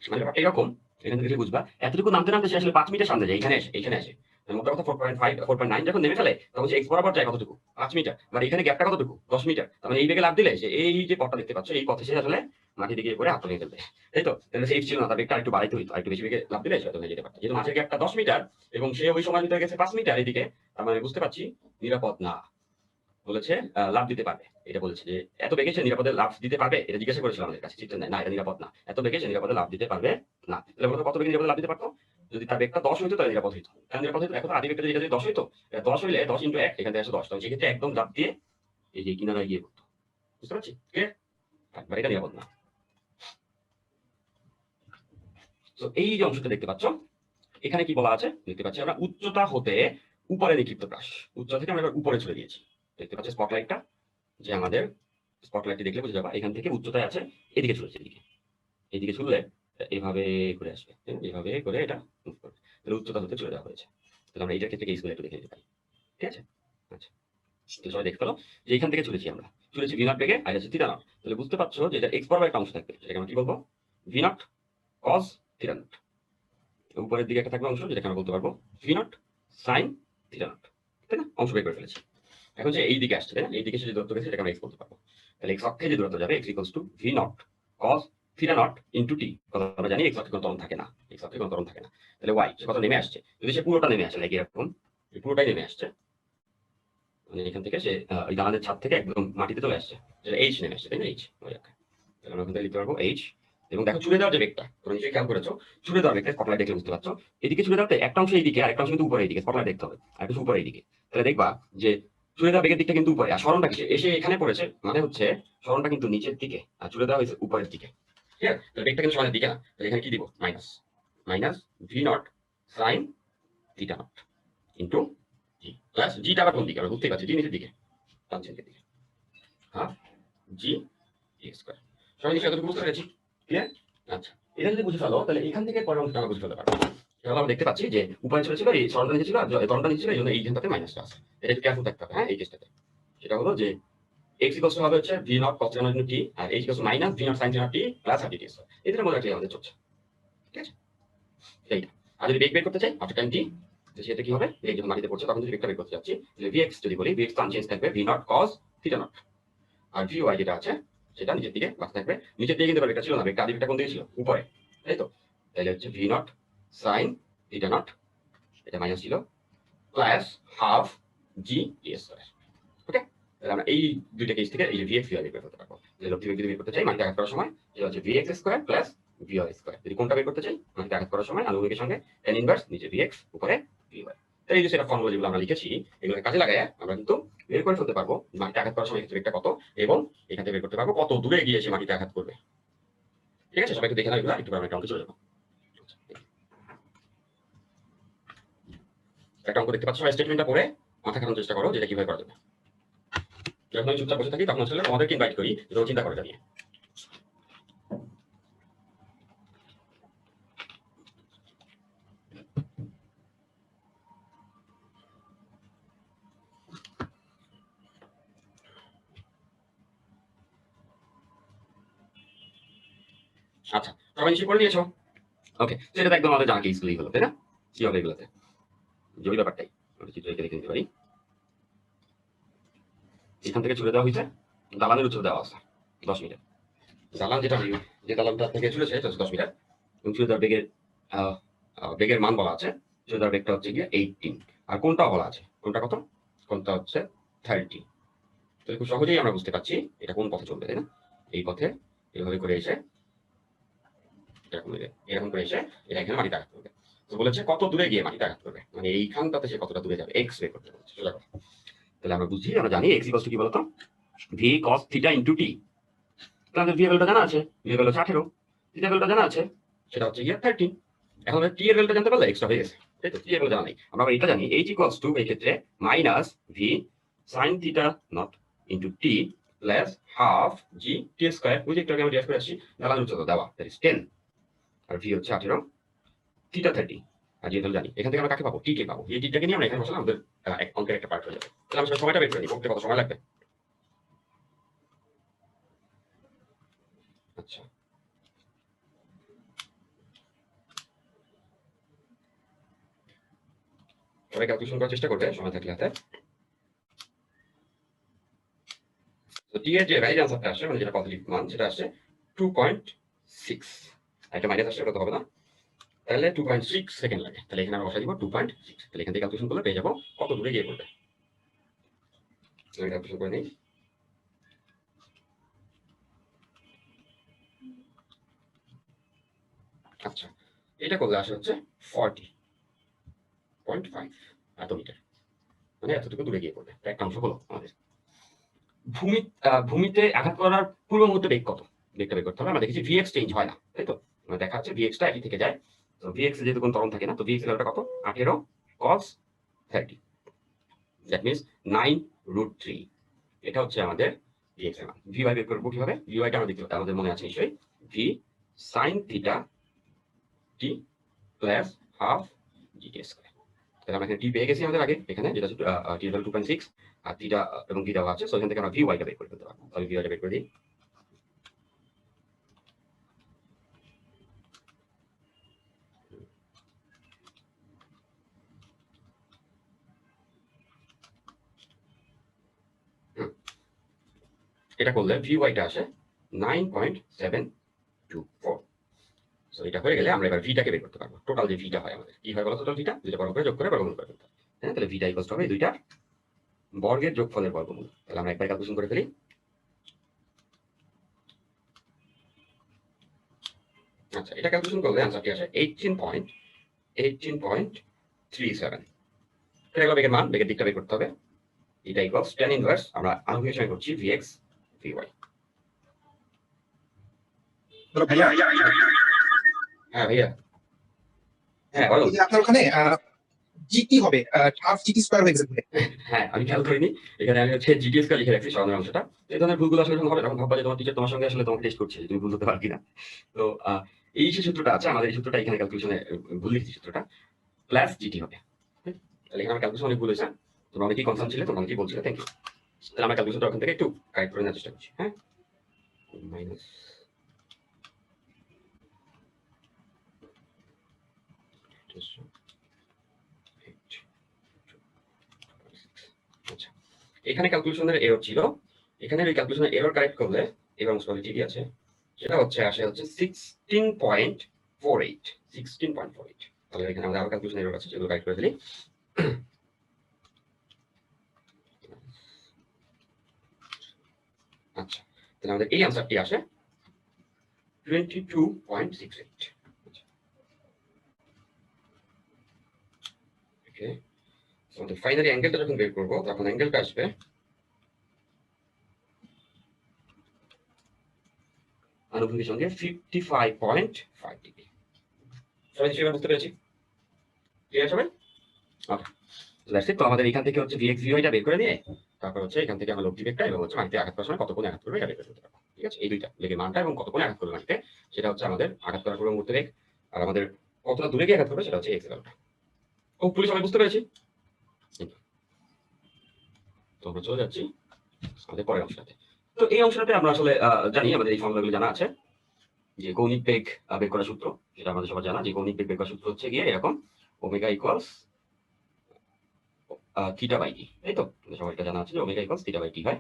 মানে ব্যাপারটা এরকম, এখান থেকে বুঝবা এতটুকু নামতে নামতে সে আসলে 5 মিটার সামনে যায়, এখানে আসে মোটা কথা 4.5 4.9 যখন নেমে ফেলে তখন সে এক্স বরাবর যায় কতটুকু, 5 মিটার। মানে এখানে গ্যাপটা কতটুকু, 10 মিটার। তার মানে এই বেগে লাফ দিলে সে এই যে পথটা দেখতে পাচ্ছ, এই পথে সে আসলে মাটি দিকে পরে হাত ভেঙে ফেলবে, তাই তো? তাহলে সেফ ছিল না, তার বেগটা একটু বাড়াইতে হইতো, একটু বেশি বেগে লাফ দিলে সে হয়তো যেতে পারতো। যেহেতু মাঝের গ্যাপটা 10 মিটার এবং সে ওই সময় ভিতরে গেছে 5 মিটার এদিকে, তার মানে বুঝতে পারছি নিরাপদ না। বলেছে লাভ দিতে পারবে, এটা বলেছে যে এত বেগে সে নিরাপদে লাভ দিতে পারবে, এটা জিজ্ঞাসা করেছিল আমাদের কাছে, ঠিক না? এটা নিরাপদ না, এত বেগে সে নিরাপদে লাভ দিতে পারবে না। তাহলে বলতো কত বেগে নিরাপদে লাভ দিতে পারতো? যদি তার বেগটা 10 হইতো তাহলে নিরাপদ হইতো। কারণ নিরাপদ হইতো এখন আদি বেগটা যদি 10 হইতো, 10 হইলে 10 ইন্টু 1, এখান থেকে আসে 10, তখন সেক্ষেত্রে একদম লাভ দিয়ে এই যে কিনারায় গিয়ে পড়তো। বুঝতে পারছি, ক্লিয়ার? বাট এটা নিরাপদ না। তো এই যে অংশটা দেখতে পাচ্ছ, এখানে কি বলা আছে দেখতে পাচ্ছি আমরা, উচ্চতা হতে উপরে নিক্ষিপ্ত ব্রাশ। উচ্চতা থেকে আমরা এবার উপরে চলে গিয়েছি। দেখতে পাচ্ছি স্পটলাইটটা, যে আমাদের স্পটলাইটটি দেখলে বুঝে যাবা এখান থেকে উচ্চতায় আছে, এদিকে চলেছে, এদিকে এইদিকে ছুড়লে এভাবে করে আসবে, এভাবে করে এটা মুভ করবে। তাহলে উচ্চতা হতে চলে যাওয়া হয়েছে। তাহলে আমরা এইটার ক্ষেত্রে কেসগুলো একটু দেখে নিতে পারি। ঠিক আছে, আচ্ছা, তো সবাই দেখতে পেলো যে এখান থেকে চলেছি আমরা, চলেছি ভি নট বেগে, আর আছে থিটা নট। তাহলে বুঝতে পারছো যে এটা এক্স বরাবর একটা অংশ থাকবে, সেটাকে আমরা কি বলবো, V naught cos theta not. উপরের দিকে একটা থাকবে অংশ, যেটাকে আমরা বলতে পারবো V naught sine theta not, তাই না? অংশ বের করে ফেলেছি। এখন যে এই দিকে আসছে, তাই না? এই দিকে সে যে দূরত্ব গেছে সেটাকে আমরা এক্স বলতে পারবো। তাহলে এক্স অক্ষে যে দূরত্ব যাবে, X equals to V naught cos theta naught into T. আমরা জানি এক্স অক্ষে কোনো ত্বরণ থাকে না, এক্স অক্ষে কোনো ত্বরণ থাকে না। তাহলে ওয়াই সে কত নেমে আসছে, যদি সে পুরোটা নেমে আসে, লাইক এরকম পুরোটাই নেমে আসছে, মানে এখান থেকে সে ওই দালানের ছাদ থেকে একদম মাটিতে চলে আসছে, যেটা এইচ নেমে আসছে, তাই না? এইচ, তাহলে আমরা ওখান থেকে লিখতে পারবো এইচ। এবং দেখো ছুড়ে দেওয়ার যে বেগটা, তোমরা নিশ্চয়ই খেয়াল করেছো, ছুড়ে দেওয়ার বেগটা স্পটলাইট দেখলে বুঝতে পারছো। এদিকে ছুড়ে দেওয়াতে একটা অংশ এইদিকে, আর একটা অংশ কিন্তু উপরে, এইদিকে স্পটলাইট দেখতে হবে, আর একটা উপরে এইদিকে। তাহলে দেখবা যে ছুড়ে দেওয়া বেগের দিকটা কিন্তু উপরে, আর সরণটা এসে এখানে পড়েছে, মানে হচ্ছে সরণটা কিন্তু নিচের দিকে আর ছুড়ে দেওয়া হয়েছে উপরের দিকে। ঠিক আছে, তাহলে বেগটা কিন্তু সরণের দিকে না। তাহলে এখানে কি দিব, minus minus V naught sine theta naught into G, plus জিটা আবার কোন দিকে আমরা বুঝতেই পারছি, জি নিচের দিকে, টানজেন্টের দিকে, হাফ জি স্কয়ার। সবাই নিশ্চয়ই এতটুকু বুঝতে পেরেছি, ক্লিয়ার? আচ্ছা, এটা যদি বুঝে ফেলো তাহলে এখান থেকে পরের অংশটা আমরা বুঝে ফেলতে পারবো। এবার আমরা দেখতে পাচ্ছি যে উপরে ছিল এই সরলটা নিচে ছিল, আর তরলটা নিচে ছিল, এই জন্য এই ঘেনটাতে মাইনাসটা আছে। এটা একটু কেয়ারফুল থাকতে হবে, হ্যাঁ? এই কেসটাতে সেটা হলো যে x ইকুয়ালস হবে হচ্ছে v naught cos theta naught T, আর h equals minus v naught sin theta naught T plus half T square. এই দুটো মনে রাখলে আমাদের চলছে, ঠিক আছে? এইটা। আর যদি বেগ বের করতে চাই আফটার টাইম টি, তো সেটা কি হবে, এই যখন মাটিতে পড়ছে তখন যদি বেগটা বের করতে যাচ্ছি, তাহলে vx যদি বলি, vx তো আনচেঞ্জ থাকবে, v naught cos theta naught, আর vy যেটা আছে সেটা নিচের দিকে বাস থাকবে। নিচের দিকে কিন্তু বেগটা ছিল না, বেগটা আদি বেগটা কোন দিকে ছিল, উপরে, তাই তো? তাহলে হচ্ছে V naught sine theta not, এটা মাইনাস ছিল, প্লাস হাফ জি টি স্কয়ার। ওকে, তাহলে আমরা এই দুইটা কেস থেকে এই যে ভিএক্স ভিওয়াই বের করতে পারবো। যে লব্ধি বেগ যদি বের করতে চাই মানকে আঘাত করার সময়, এটা হচ্ছে VX square plus VY square. যদি কোনটা বের করতে চাই মানকে আঘাত করার সময়, আনুভূমিকের সঙ্গে tan ইনভার্স নিচে ভিএক্স উপরে ভিওয়াই। তাই এই যে সেটা ফর্মুলা যেগুলো আমরা লিখেছি, এগুলো কাজে লাগায় আমরা কিন্তু বের করে ফেলতে পারবো মাটিতে আঘাত করার সময় ক্ষেত্রে বেগটা কত, এবং এখান থেকে বের করতে পারবো কত দূরে গিয়ে এসে মাটিতে আঘাত করবে। ঠিক আছে, সবাই একটু দেখে নাও এগুলো, একটু আমরা একটা অঙ্কে চলে যাবো। একটা অঙ্ক দেখতে পাচ্ছ, স্টেটমেন্টটা পড়ে মাথা খাটানোর চেষ্টা করো যেটা কিভাবে করা যাবে। যখন আমি চুপচাপ বসে থাকি তখন আসলে আমাদেরকে ইনভাইট করি, যেটা চিন্তা করে নিয়ে। আচ্ছা, সবাই নিশ্চয়ই করে নিয়েছো। ওকে, সেটা তো একদম আমাদের জানা কেসগুলোই হলো, তাই না? কি হবে এগুলোতে? যে ওই ব্যাপারটাই আমরা চিত্র এঁকে লিখে নিতে পারি। এখান থেকে ছুড়ে দেওয়া হয়েছে, দালানের উচ্চতা দেওয়া আছে 10 মিটার। দালান যেটা যে দালানটা থেকে ছুড়েছে সেটা হচ্ছে 10 মিটার, এবং ছুড়ে দেওয়ার বেগের আহ, বেগের মান বলা আছে। ছুড়ে দেওয়ার বেগটা হচ্ছে গিয়ে 18, আর কোনটাও বলা আছে। কোনটা কত? কোনটা হচ্ছে 30। তাহলে খুব সহজেই আমরা বুঝতে পারছি এটা কোন পথে চলবে, তাই না? এই পথে এইভাবে করে এসে এরকম করে এসে এটা এখানে মাটিতে আঘাত করবে। তো বলেছে কত দূরে গিয়ে মাটিতে আঘাত করবে, মানে এইখানটাতে সে কতটা দূরে যাবে, এক্স বের করতে বলেছে, সোজা কথা। তাহলে আমরা বুঝি, আমরা জানি এক্স ইকুয়ালস টু কি বলতো, ভি কস থিটা ইনটু টি। তাহলে ভি এর ভ্যালুটা জানা আছে, ভি এর ভ্যালু 18, থিটা ভ্যালুটা জানা আছে, সেটা হচ্ছে গিয়ে 13। এখন টি এর ভ্যালুটা জানতে পারলে এক্সট্রা হয়ে গেছে, তাই তো? টি এর ভ্যালু জানা নেই, আমরা আবার এটা জানি, এইচ ইকুয়ালস টু এই ক্ষেত্রে minus V sine theta not into T plus half G T square. ওই যে একটু আগে আমি ডিরাইভ করে আসছি, দালান উচ্চতা দেওয়া, দ্যাট ইজ 10, আর ভি হচ্ছে 18, থিটা 30। আর যেহেতু জানি এখান থেকে আমরা কাকে পাবো, টি কে পাবো। এই টিটাকে নিয়ে আমরা এখানে বসালে আমাদের অঙ্কের একটা পার্ট হয়ে যাবে। তাহলে আমরা সময়টা বের করে নিই, করতে কত সময় লাগবে। আচ্ছা, সবাই ক্যালকুলেশন করার চেষ্টা করবে সময় থাকলে হাতে। তো টি এর যে রাইট আনসারটা আসে, মানে যেটা পজিটিভ মান, সেটা আসছে 2.6। একটা মাইনাস আসলে কত হবে না, তাহলে 2.6 সেকেন্ড লাগে। তাহলে এখানে আমরা বসাই দিব 2.6। তাহলে এখান থেকে ক্যালকুলেশন করলে পেয়ে যাবো কত দূরে গিয়ে পড়বে। আমি ক্যালকুলেশন করে নিই। আচ্ছা, এটা করলে আসে হচ্ছে 40.5 এত মিটার, মানে এতটুকু দূরে গিয়ে পড়বে। একটা অংশ হলো আমাদের। ভূমি ভূমিতে আঘাত করার পূর্ব মুহূর্তে বেগ কত, বেগটা বের করতে হবে। আমরা দেখেছি ভিএক্স চেঞ্জ হয় না, তাই তো? মানে দেখা যাচ্ছে ভিএক্সটা একই থেকে যায়। তো ভিএক্স যেহেতু কোনো ত্বরণ থাকে না, তো ভিএক্স এর ভ্যালুটা কত, 18 cos 30, দ্যাট মিন্স 9√3। এটা হচ্ছে আমাদের ভিএক্স এর মান। ভিওয়াই বের করবো কিভাবে? ভিওয়াইটা আমরা দেখতে আমাদের মনে আছে নিশ্চয়ই, ভি সাইন থিটা টি প্লাস হাফ জিটি স্কয়ার। তাহলে আমরা এখানে টি পেয়ে গেছি আমাদের আগে, এখানে যেটা টি এর ভ্যালু 2.6, আর থিটা এবং ভি দেওয়া আছে। সো এখান থেকে আমরা ভিওয়াইটা বের করে ফেলতে পারবো। তাহলে ভিওয়াইটা বের করে দিই। এটা করলে ভিওয়াইটা আসে 9.724। সো এটা হয়ে গেলে আমরা এবার ভিটাকে বের করতে পারবো। টোটাল যে ভিটা হয় আমাদের কি হয় বলো, টোটাল ভিটা দুইটা বর্গ করে যোগ করে বর্গমূল করে ফেলতে হবে। হ্যাঁ, তাহলে ভিটা ইকুয়ালস হবে দুইটা বর্গের যোগফলের বর্গমূল। তাহলে আমরা একবার ক্যালকুলেশন করে ফেলি। আচ্ছা, এটা ক্যালকুলেশন করলে आंसरটি আসে 18.37। এটা হলো বেগের মান, বেগের দিকটা বের করতে হবে। এটা ইকুয়ালস tan ইনভার্স, আমরা আনুভূমিক সময় করছি vx vy। ভাইয়া, হ্যাঁ ভাইয়া, হ্যাঁ বলো। এই যে আপনার ওখানে জিটি হবে, হাফ জিটি স্কয়ার হয়ে গেছে। হ্যাঁ, আমি খেয়াল করিনি। এখানে আমি হচ্ছে জিটিএস কা লিখে রাখছি সাধারণ অংশটা। এই ধরনের ভুলগুলো আসলে যখন হবে তখন ভাববা যে তোমার টিচার তোমার সঙ্গে আসলে তোমাকে টেস্ট করছে যে তুমি ভুল হতে পার কিনা। তো এই যে সূত্রটা আছে আমাদের, এই সূত্রটা এখানে ক্যালকুলেশনে ভুল লিখেছি, সূত্রটা প্লাস জিটি হবে। হুম? তাহলে এখানে আমার ক্যালকুলেশন অনেক ভুল হয়েছে। তোমরা অনেকেই কনসার্ন ছিলে, তোমরা অনেকেই বলছিলে, থ্যাংক ইউ। তাহলে আমরা ক্যালকুলেশনটা ওখান থেকে একটু কারেক্ট করে নেওয়ার চেষ্টা করছি। হ্যাঁ, মাইনাস আচ্ছা, এখানে ক্যালকুলেশনের এরর ছিল। এখানে ওই ক্যালকুলেশনের এরর কারেক্ট করলে এবার মুসিবত ঠিকই আছে। সেটা হচ্ছে আসে হচ্ছে 16.48। 16.48। তাহলে এখানে আমাদের আরো ক্যালকুলেশন এরর আছে, যেগুলো কারেক্ট করে ফেলি। আচ্ছা, তাহলে আমাদের এই আনসারটি আসে 22.68। ওকে, আমাদের ফাইনালি অ্যাঙ্গেলটা যখন বের করবো তখন অ্যাঙ্গেলটা আসবে আনুভূমিক সঙ্গে 55.5 ডিগ্রি। সবাই নিশ্চয়ই বুঝতে পেরেছি, ঠিক আছে সবাই? ওকে, দ্যাটস ইট। তো আমাদের এখান থেকে হচ্ছে ভিএক্স ভিওয়াইটা বের করে নিয়ে তারপর হচ্ছে এখান থেকে আমরা লব্ধি বেগটা এবং হচ্ছে মাটিতে আঘাত করার সময় কত কোণে আঘাত করবে এটা বের করে ফেলতে পারবো। ঠিক আছে, এই দুইটা বেগের মানটা এবং কত কোণে আঘাত করবে মাটিতে, সেটা হচ্ছে আমাদের আঘাত করার পূর্ব মুহূর্তে বেগ। আর আমাদের কতটা দূরে গিয়ে আঘাত করবে সেটা হচ্ছে এক্স ভ্যালুটা। হোপফুলি সবাই বুঝতে পেরেছি। তো আমরা চলে যাচ্ছি আমাদের পরের অংশটাতে। তো এই অংশটাতে আমরা আসলে জানি, আমাদের এই ফর্মুলাগুলো জানা আছে। যে কৌণিক বেগ বের করার সূত্র, সেটা আমাদের সবার জানা, যে কৌণিক বেগ বের করার সূত্র হচ্ছে গিয়ে এরকম, ওমেগা ইকুয়ালস থিটা বাই টি, তাই তো? সবার এটা জানা আছে যে omega equals theta by T হয়।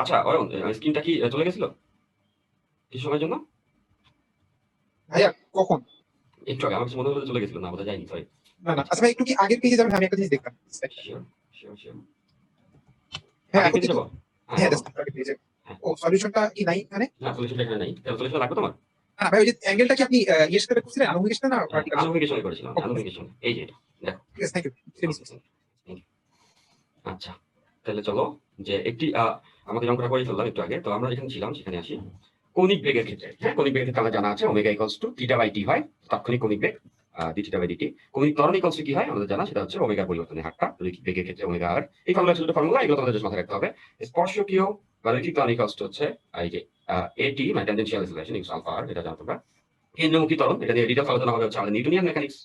আচ্ছা অয়ন, স্ক্রিনটা কি চলে গেছিল কিছু সময়ের জন্য? ভাইয়া কখন? একটু আগে আমার কাছে মনে হলো যে চলে গেছিল, না বোধহয় যায়নি, সরি। না না, আচ্ছা ভাই একটু কি আগের পেজে যাবেন, আমি একটা জিনিস দেখতাম। Sure, sure, sure. হ্যাঁ আগে এখন পেজে কিন্তু, যাবো? হ্যাঁ হ্যাঁ যাবো। জাস্ট আগের পেজে। হ্যাঁ। ও সলিউশনটা কি নাই এখানে? না, সলিউশনটা এখানে নাই। তাহলে সলিউশন লাগবে তোমার? না ভাই, ওই যে অ্যাঙ্গেলটা কি আপনি ইয়ের সাথে করছিলেন, আনুভূমিক সাথে না হ্যাঁ, ভার্টিক্যাল? আনুভূমিক সঙ্গে করেছিলাম, ওকে আনুভূমিক সঙ্গে। এই যে এটা, দেখো। ঠিক আছে, thank you. Okay, thank you. আচ্ছা, তাহলে চলো যে একটি আমাদের অঙ্কটা করে ফেললাম একটু আগে। তো আমরা যেখানে ছিলাম সেখানে আসি। কৌণিক বেগের ক্ষেত্রে, হ্যাঁ, কৌণিক বেগের ক্ষেত্রে আমার জানা আছে omega equals to theta by T হয়, তাৎক্ষণিক কৌণিক বেগ ডি থিটা বাই ডিটি। কৌণিক ত্বরণ ইকুয়ালস টু কি হয় আমাদের জানা, সেটা হচ্ছে ওমেগার পরিবর্তনের হারটা, রৈখিক বেগের ক্ষেত্রে ওমেগা আর। এই ফর্মুলা ছোট ফর্মুলা, এগুলো তোমাদের জাস্ট মাথায় রাখতে হবে। স্পর্শকীয় বা রৈখিক ত্বরণ ইকুয়ালস টু হচ্ছে এই যে এটি মানে ট্যানজেনশিয়াল অ্যাক্সিলারেশন ইকুয়ালস আলফা আর, এটা জানো তোমরা। কেন্দ্রমুখী ত্বরণ, এটা নিয়ে ডিটেইলস আলোচনা হবে হচ্ছে আমাদের নিউটনিয়ান মেকানিক্স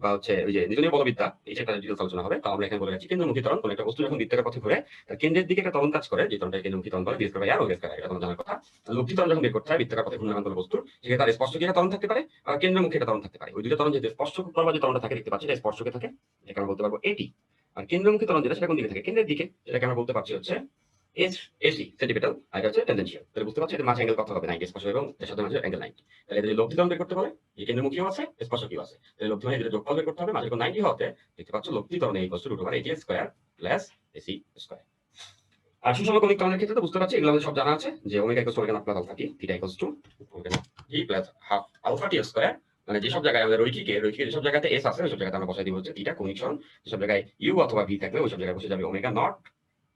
বা হচ্ছে ওই যে নিউটনীয় বলবিদ্যা, এই যে ডিটেইলস আলোচনা হবে। তো আমরা এখানে বলে রাখছি কেন্দ্রমুখী ত্বরণ, কোন একটা বস্তু যখন বৃত্তাকার পথে ঘুরে তার কেন্দ্রের দিকে একটা ত্বরণ কাজ করে, যে ত্বরণটা কেন্দ্রমুখী ত্বরণ বলে, বি স্কয়ার বাই আর ও স্কয়ার, এটা তোমার জানার কথা। লব্ধি ত্বরণ যখন বের করতে হয় বৃত্তাকার পথে ঘূর্ণায়মান কোনো বস্তুর, সেক্ষেত্রে তার স্পর্শকে একটা ত্বরণ থাকতে পারে আর কেন্দ্রমুখী একটা ত্বরণ থাকতে পারে। ওই দুটো ত্বরণ যেহেতু স্পর্শক ত্বরণ যে ত্বরণটা থাকে দেখতে পাচ্ছি, এটা স্পর্শকে থাকে, এটাকে আমরা বলতে পারবো এটি। আর কেন্দ্রমুখী ত্বরণ যেটা, সেটা কোন দিকে থাকে, কেন্দ্রের দিকে, সেটাকে আমরা বলতে পারছি হচ্ছে এস এসি সেন্টিপিটাল, আর এটা হচ্ছে টেনজেনশিয়াল। তাহলে বুঝতে পারছি এদের মাঝে অ্যাঙ্গেল কত হবে, 90, স্পর্শ এবং এর সাথে মাঝে অ্যাঙ্গেল 90। তাহলে এদের লব্ধি ত্বরণ বের করতে হবে, এই কেন্দ্রমুখীও আছে স্পর্শকীয় আছে, তাহলে লব্ধি মানে এদের যোগফল বের করতে হবে, মাঝে কোণ 90 হতে দেখতে পাচ্ছ লব্ধি ত্বরণ ইকুয়ালস টু রুট ওভার এটি স্কয়ার প্লাস এসি স্কয়ার। আর সুষম কৌণিক ত্বরণের ক্ষেত্রে তো বুঝতে পারছি, এগুলো আমাদের সব জানা আছে, যে omega equals to omega naught plus alpha T, theta equals to omega naught T plus half alpha T square. মানে যেসব জায়গায় আমাদের রৈখিকে যেসব জায়গাতে এস আছে ওইসব জায়গাতে আমরা বসাই দিব হচ্ছে থিটা কৌণিক সরণ, যেসব জায়গায় ইউ অথবা ভি থাকবে ওইসব জায়গায় বসে যাবে ওমেগা নট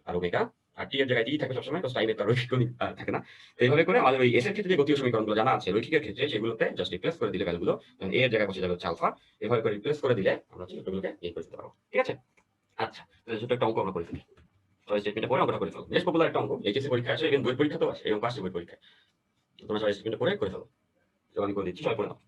আর ওমেগা, আর টি এর জায়গায় টি থাকে সবসময়, কারণ টাইমে তার রৈখিক কৌণিক থাকে না। তো এইভাবে করে আমাদের ওই এস এর ক্ষেত্রে যে গতীয় সমীকরণগুলো জানা আছে রৈখিকের ক্ষেত্রে, সেগুলোতে জাস্ট রিপ্লেস করে দিলে ভ্যালুগুলো, যেমন এ এর জায়গায় বসে যাবে হচ্ছে আলফা, এভাবে করে রিপ্লেস করে দিলে আমরা চিত্রগুলোকে ইয়ে করে দিতে পারবো। ঠিক আছে? আচ্ছা, তাহলে ছোট একটা অঙ্ক আমরা করে ফেলি। সবাই স্টেটমেন্টে পড়ে অঙ্কটা করে ফেলো, বেশ পপুলার একটা অঙ্ক, এইচএসসি পরীক্ষা আসে, ইভেন বই পরীক্ষাতেও আসে, এবং পাশে বই পরীক্ষায়। তোমরা সবাই স্টেটমেন্টে পড়ে করে ফেলো। তো আমি করে দিচ্ছি, সবাই পড়ে নাও।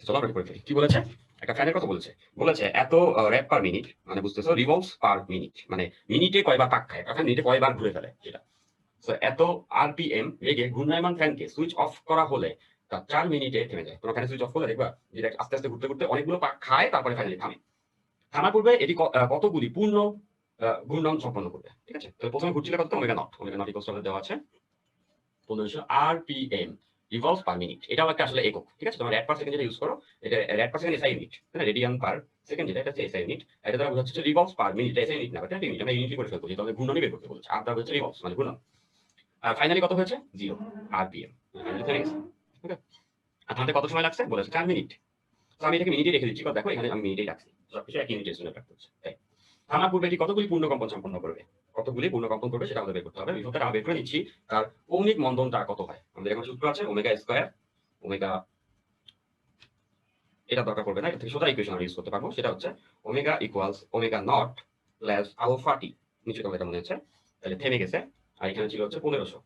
চলো আমরা করে ফেলি। কি বলেছে? একটা ফ্যানের কথা বলেছে, বলেছে এত র‍্যাপ পার মিনিট, মানে বুঝতেছো রিভলভস পার মিনিট, মানে মিনিটে কয়বার পাক খায়, একটা মিনিটে কয়বার ঘুরে ফেলে সেটা। তো এত আরপিএম বেগে ঘূর্ণায়মান ফ্যানকে সুইচ অফ করা হলে তা 4 মিনিটে থেমে যায়। তোমরা ফ্যানের সুইচ অফ করলে দেখবা যেটা আস্তে আস্তে ঘুরতে ঘুরতে অনেকগুলো পাক খায়, তারপরে ফাইনালি থামে। থামার পূর্বে এটি কতগুলি পূর্ণ ঘূর্ণন সম্পন্ন করবে। ঠিক আছে? তো প্রথমে ঘুরছিল কত, omega not, omega not equals to দেওয়া আছে 1500 আরপিএম রিভলভস পার মিনিট। এটাও একটা আসলে একক। ঠিক আছে? তোমরা র‍্যাড পার সেকেন্ড যেটা ইউজ করো, এটা র‍্যাড পার সেকেন্ড এসআই ইউনিট, তাই না? রেডিয়ান পার সেকেন্ড যেটা, এটা হচ্ছে এসআই ইউনিট। এটা দ্বারা বোঝাচ্ছে রিভলভস পার মিনিট, এটা এসআই ইউনিট না, এটা ইউনিট, আমরা ইউনিটই করে ফেলবো, যেহেতু আমাদের ঘূর্ণনই বের করতে বলেছে। আর দ্বারা হচ্ছে রিভলভস মানে ঘূর্ণন। আর ফাইনালি কত হয়েছে? 0 আরপিএম। ফাইনালি থেমে গেছে। ওকে? আর থামতে কত সময় লাগছে? বলেছে 4 মিনিট। তো আমি এটাকে মিনিটে রেখে দিচ্ছি, কারণ দেখো এখানে আমি মিনিটেই রাখছি, সবকিছু একই ইউনিটের জন্য রাখতে হচ্ছে। তাই থামার পূর্বে এটি কতগুলি পূর্ণকম্পন সম্পন্ন করবে, কতগুলি পূর্ণকম্পন করবে সেটা আমাদের বের করতে হবে। বিভবটা আমরা বের করে নিচ্ছি, তার কৌণিক মন্দনটা কত হয়। আমাদের এখন সূত্র আছে ওমেগা স্কয়ার, ওমেগা, এটা দরকার পড়বে না, এটা থেকে সোজা ইকুয়েশন আমরা ইউজ করতে পারবো, সেটা হচ্ছে omega equals omega naught plus alpha T. নিচে কথা এটা মনে আছে, তাহলে থেমে গেছে। আর এখানে ছিল হচ্ছে 1500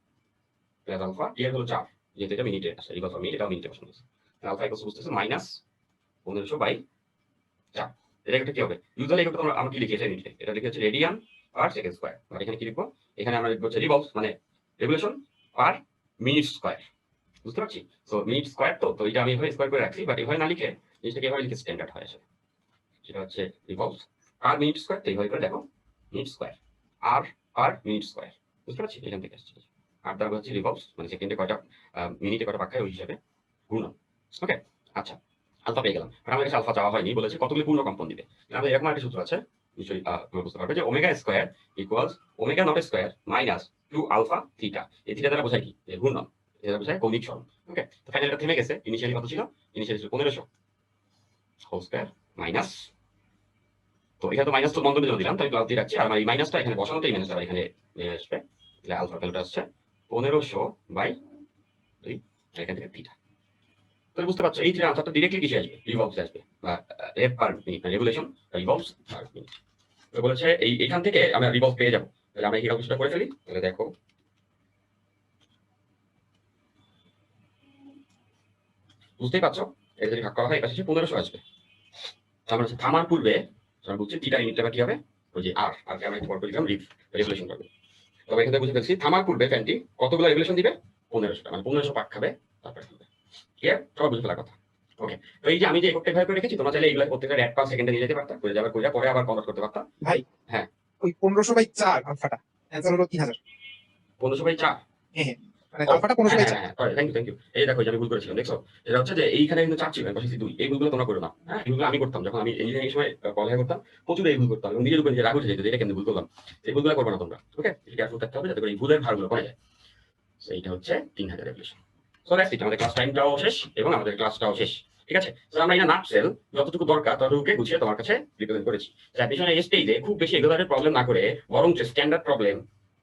প্লাস আলফা, টি এর হলো 4, যেহেতু এটা মিনিটে আসে, রিভলভ মিনিট, এটা মিনিটে বসানো আছে। আলফা ইকুয়ালস বুঝতেছে মাইনাস 1500 বাই 4। এটা একটা কি হবে? ইউজুয়ালি এটা আমরা কি লিখি, এটা মিনিটে, এটা লিখে হচ্ছে রেডিয়ান পার সেকেন্ড স্কয়ার। আর এখানে কি লিখবো? এখানে আমরা লিখবো হচ্ছে রিভলভ মানে রেভলিউশন পার মিনিট স্কয়ার। বুঝতে পারছি? সো মিনিট স্কয়ার, তো এটা আমি এভাবে স্কয়ার করে রাখছি, বাট এভাবে না লিখে জিনিসটাকে এভাবে লিখে স্ট্যান্ডার্ড হয় আসলে। সেটা হচ্ছে রিভলভ পার মিনিট স্কয়ার, তো এইভাবে করে দেখো মিনিট স্কয়ার আর পার মিনিট স্কয়ার। বুঝতে পারছি? এখান থেকে আসছে। আর তারপর হচ্ছে রিভলভ মানে সেকেন্ডে কয়টা মিনিটে কয়টা পাক খায় ওই হিসাবে ঘূর্ণন। ওকে? আচ্ছা, আলফা পেয়ে গেলাম। আর আমাদের কাছে আলফা চাওয়া হয়নি, বলেছে কতগুলি পূর্ণ কম্পন দিবে। আমাদের এরকম একটা সূত্র আছে, নিশ্চয়ই তোমরা বুঝতে পারবে, যে omega square equals omega naught square minus 2 alpha theta. এই থিটা দ্বারা বোঝায় কি? যে ঘূর্ণন। এটা বোঝায় কৌণিক সরণ। ওকে? তো ফাইনালি এটা থেমে গেছে। ইনিশিয়ালি কত ছিল? ইনিশিয়ালি ছিল 1500 হোল স্কয়ার মাইনাস, তো এখানে তো মাইনাস তো বন্ধনের জন্য দিলাম, তাই প্লাস দিয়ে রাখছি। আর আমার এই মাইনাসটা এখানে বসানোতে এই মাইনাসটা এখানে নিয়ে আসবে, তাহলে আলফা ভ্যালুটা আসছে 1500 বাই 2, এখান থেকে থিটা। তাহলে বুঝতে পারছো এই থ্রি আনসারটা ডিরেক্টলি কিসে আসবে? রিভলভস আসবে, বা rev per minute, revolution revolves per minute. তো বলেছে এইখান থেকে আমরা রিভলভ পেয়ে যাবো। তাহলে আমরা এই ক্যালকুলেশনটা করে ফেলি। তাহলে দেখো বুঝতেই পারছো, এটা যদি ভাগ করা হয় এটা হচ্ছে 1500 আসবে। তারপর হচ্ছে থামার পূর্বে আমরা বলছি থিটার ইউনিটটা কি হবে, ওই যে আর কে আমরা একটু পর করে দিলাম রেভলিউশন করবে। তবে এখানে বুঝে ফেলছি থামার পূর্বে ফ্যানটি কতগুলো রেভলিউশন দিবে, 1500টা, মানে 1500 পাক খাবে তারপরে থামবে। ক্লিয়ার, সবাই বুঝে ফেলার কথা। ওকে, তো এই যে আমি যে এককটা ভাবে করে রেখেছি, তোমরা চাইলে এইগুলো প্রত্যেকটা 1 সেকেন্ডে নিয়ে যেতে পারতা, করে যাবার করে পরে আবার কনভার্ট করতে পারতা। ভাই হ্যাঁ। ওই 1500/4 আলফাটা অ্যান্সার হলো 3000। 1500/4। হ্যাঁ হ্যাঁ, মানে আলফাটা 1500/4। Thank you. এই দেখো, এই যে আমি ভুল করেছিলাম, দেখছো? এটা হচ্ছে যে এইখানে কিন্তু 4 ছিল, পাশে 2, এই ভুলগুলো তোমরা করো না। হ্যাঁ, এইগুলো আমি করতাম যখন আমি ইঞ্জিনিয়ারিং সময় পড়ালেখা করতাম, প্রচুর এই ভুল করতাম এবং নিজের উপর নিজে রাগ উঠে যেত যে এটা কেন ভুল করলাম। এই ভুলগুলো করবে না তোমরা। ওকে, কেয়ারফুল থাকতে হবে যাতে করে এই ভুলের ভারগুলো কমে যায়। So, এইটা হচ্ছে 3000 রেভলিউশন। সো দ্যাটস ইট, আমাদের ক্লাস টাইমটাও শেষ এবং আমাদের ক্লাসটাও শেষ। ঠিক আছে, তো আমরা এটা নাটসেল যতটুকু দরকার ততটুকুকে গুছিয়ে তোমার কাছে রিপ্রেজেন্ট করেছি। অ্যাডমিশনের এই স্টেজে খুব বেশি এগুলোর প্রবলেম না করে, বরং স্ট্যান্ডার্ড প্রবলেম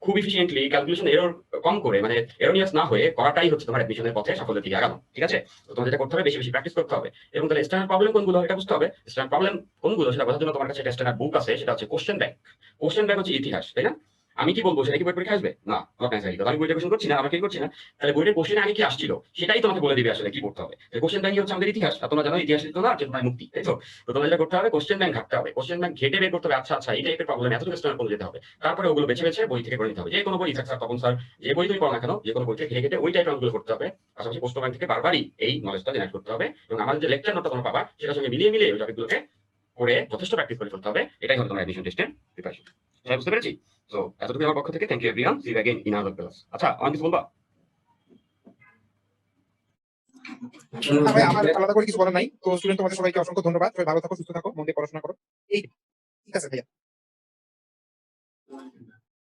খুব এফিশিয়েন্টলি ক্যালকুলেশন এরর কম করে, মানে এরোনিয়াস না হয়ে করাটাই হচ্ছে তোমার অ্যাডমিশনের পথে সাফল্যের দিকে আগানো। ঠিক আছে, তো তোমার যেটা করতে হবে, বেশি বেশি প্র্যাকটিস করতে হবে এবং তাহলে স্ট্যান্ডার্ড প্রবলেম কোনগুলো এটা বুঝতে হবে। স্ট্যান্ডার্ড প্রবলেম কোনগুলো সেটা বোঝার জন্য তোমার কাছে একটা স্ট্যান্ডার্ড বুক আছে, সেটা হচ্ছে কোশ্চেন ব্যাংক। কোশ্চেন ব্যাংক হচ্ছে ইতিহাস, তাই না? আমি কি বলবো সেটা কি বই পরীক্ষা আসবে না? Not necessary. আমি বইটা কোশ্চেন করছি না, আমরা কি করছি না, তাহলে বইয়ের কোশ্চেনে আগে কি আসছিল সেটাই তোমাকে বলে দিবে আসলে কি করতে হবে। কোশ্চেন ব্যাংক হচ্ছে আমাদের ইতিহাস, আর তোমরা জানো ইতিহাস লিখতো না চেতনায় মুক্তি, তাই তো? তো তোমরা যেটা করতে হবে, কোশ্চেন ব্যাংক ঘাটতে হবে, কোশ্চেন ব্যাংক ঘেটে বের করতে হবে। আচ্ছা আচ্ছা, এই টাইপের প্রবলেম এতটুকু স্ট্যান্ডার্ড করে যেতে হবে, তারপরে ওগুলো বেছে বেছে বই থেকে করে নিতে হবে। যে কোনো বই, ইসাক স্যার, তপন স্যার, যে বই তুমি পড়ো না কেন, যে কোনো বই থেকে ঘেটে ঘেটে ওই টাইপের অঙ্কগুলো করতে হবে। পাশাপাশি কোশ্চেন ব্যাংক থেকে বারবারই এই নলেজটা জেনারেট করতে হবে এবং আমাদের যে লেকচার নোটটা তোমরা পাবা সেটার সঙ্গে মিলিয়ে মিলিয়ে ওই টপিকগুলোকে করে যথেষ্ট প্র্যাকটিস করে ফেলতে হবে। এটাই হলো তোমার অ্যাডমিশন টেস্টের প্রিপারেশন। বুঝতে পেরেছি? তো এতটুকু আমার পক্ষ থেকে thank you everyone, see you again in our class. আচ্ছা, আমি কিছু বলবা? না ভাই, আমার আলাদা করে কিছু বলার নাই। তো স্টুডেন্ট তোমাদের সবাইকে অসংখ্য ধন্যবাদ। সবাই ভালো থাকো, সুস্থ থাকো, মন দিয়ে পড়াশোনা করো। এই ঠিক আছে ভাইয়া।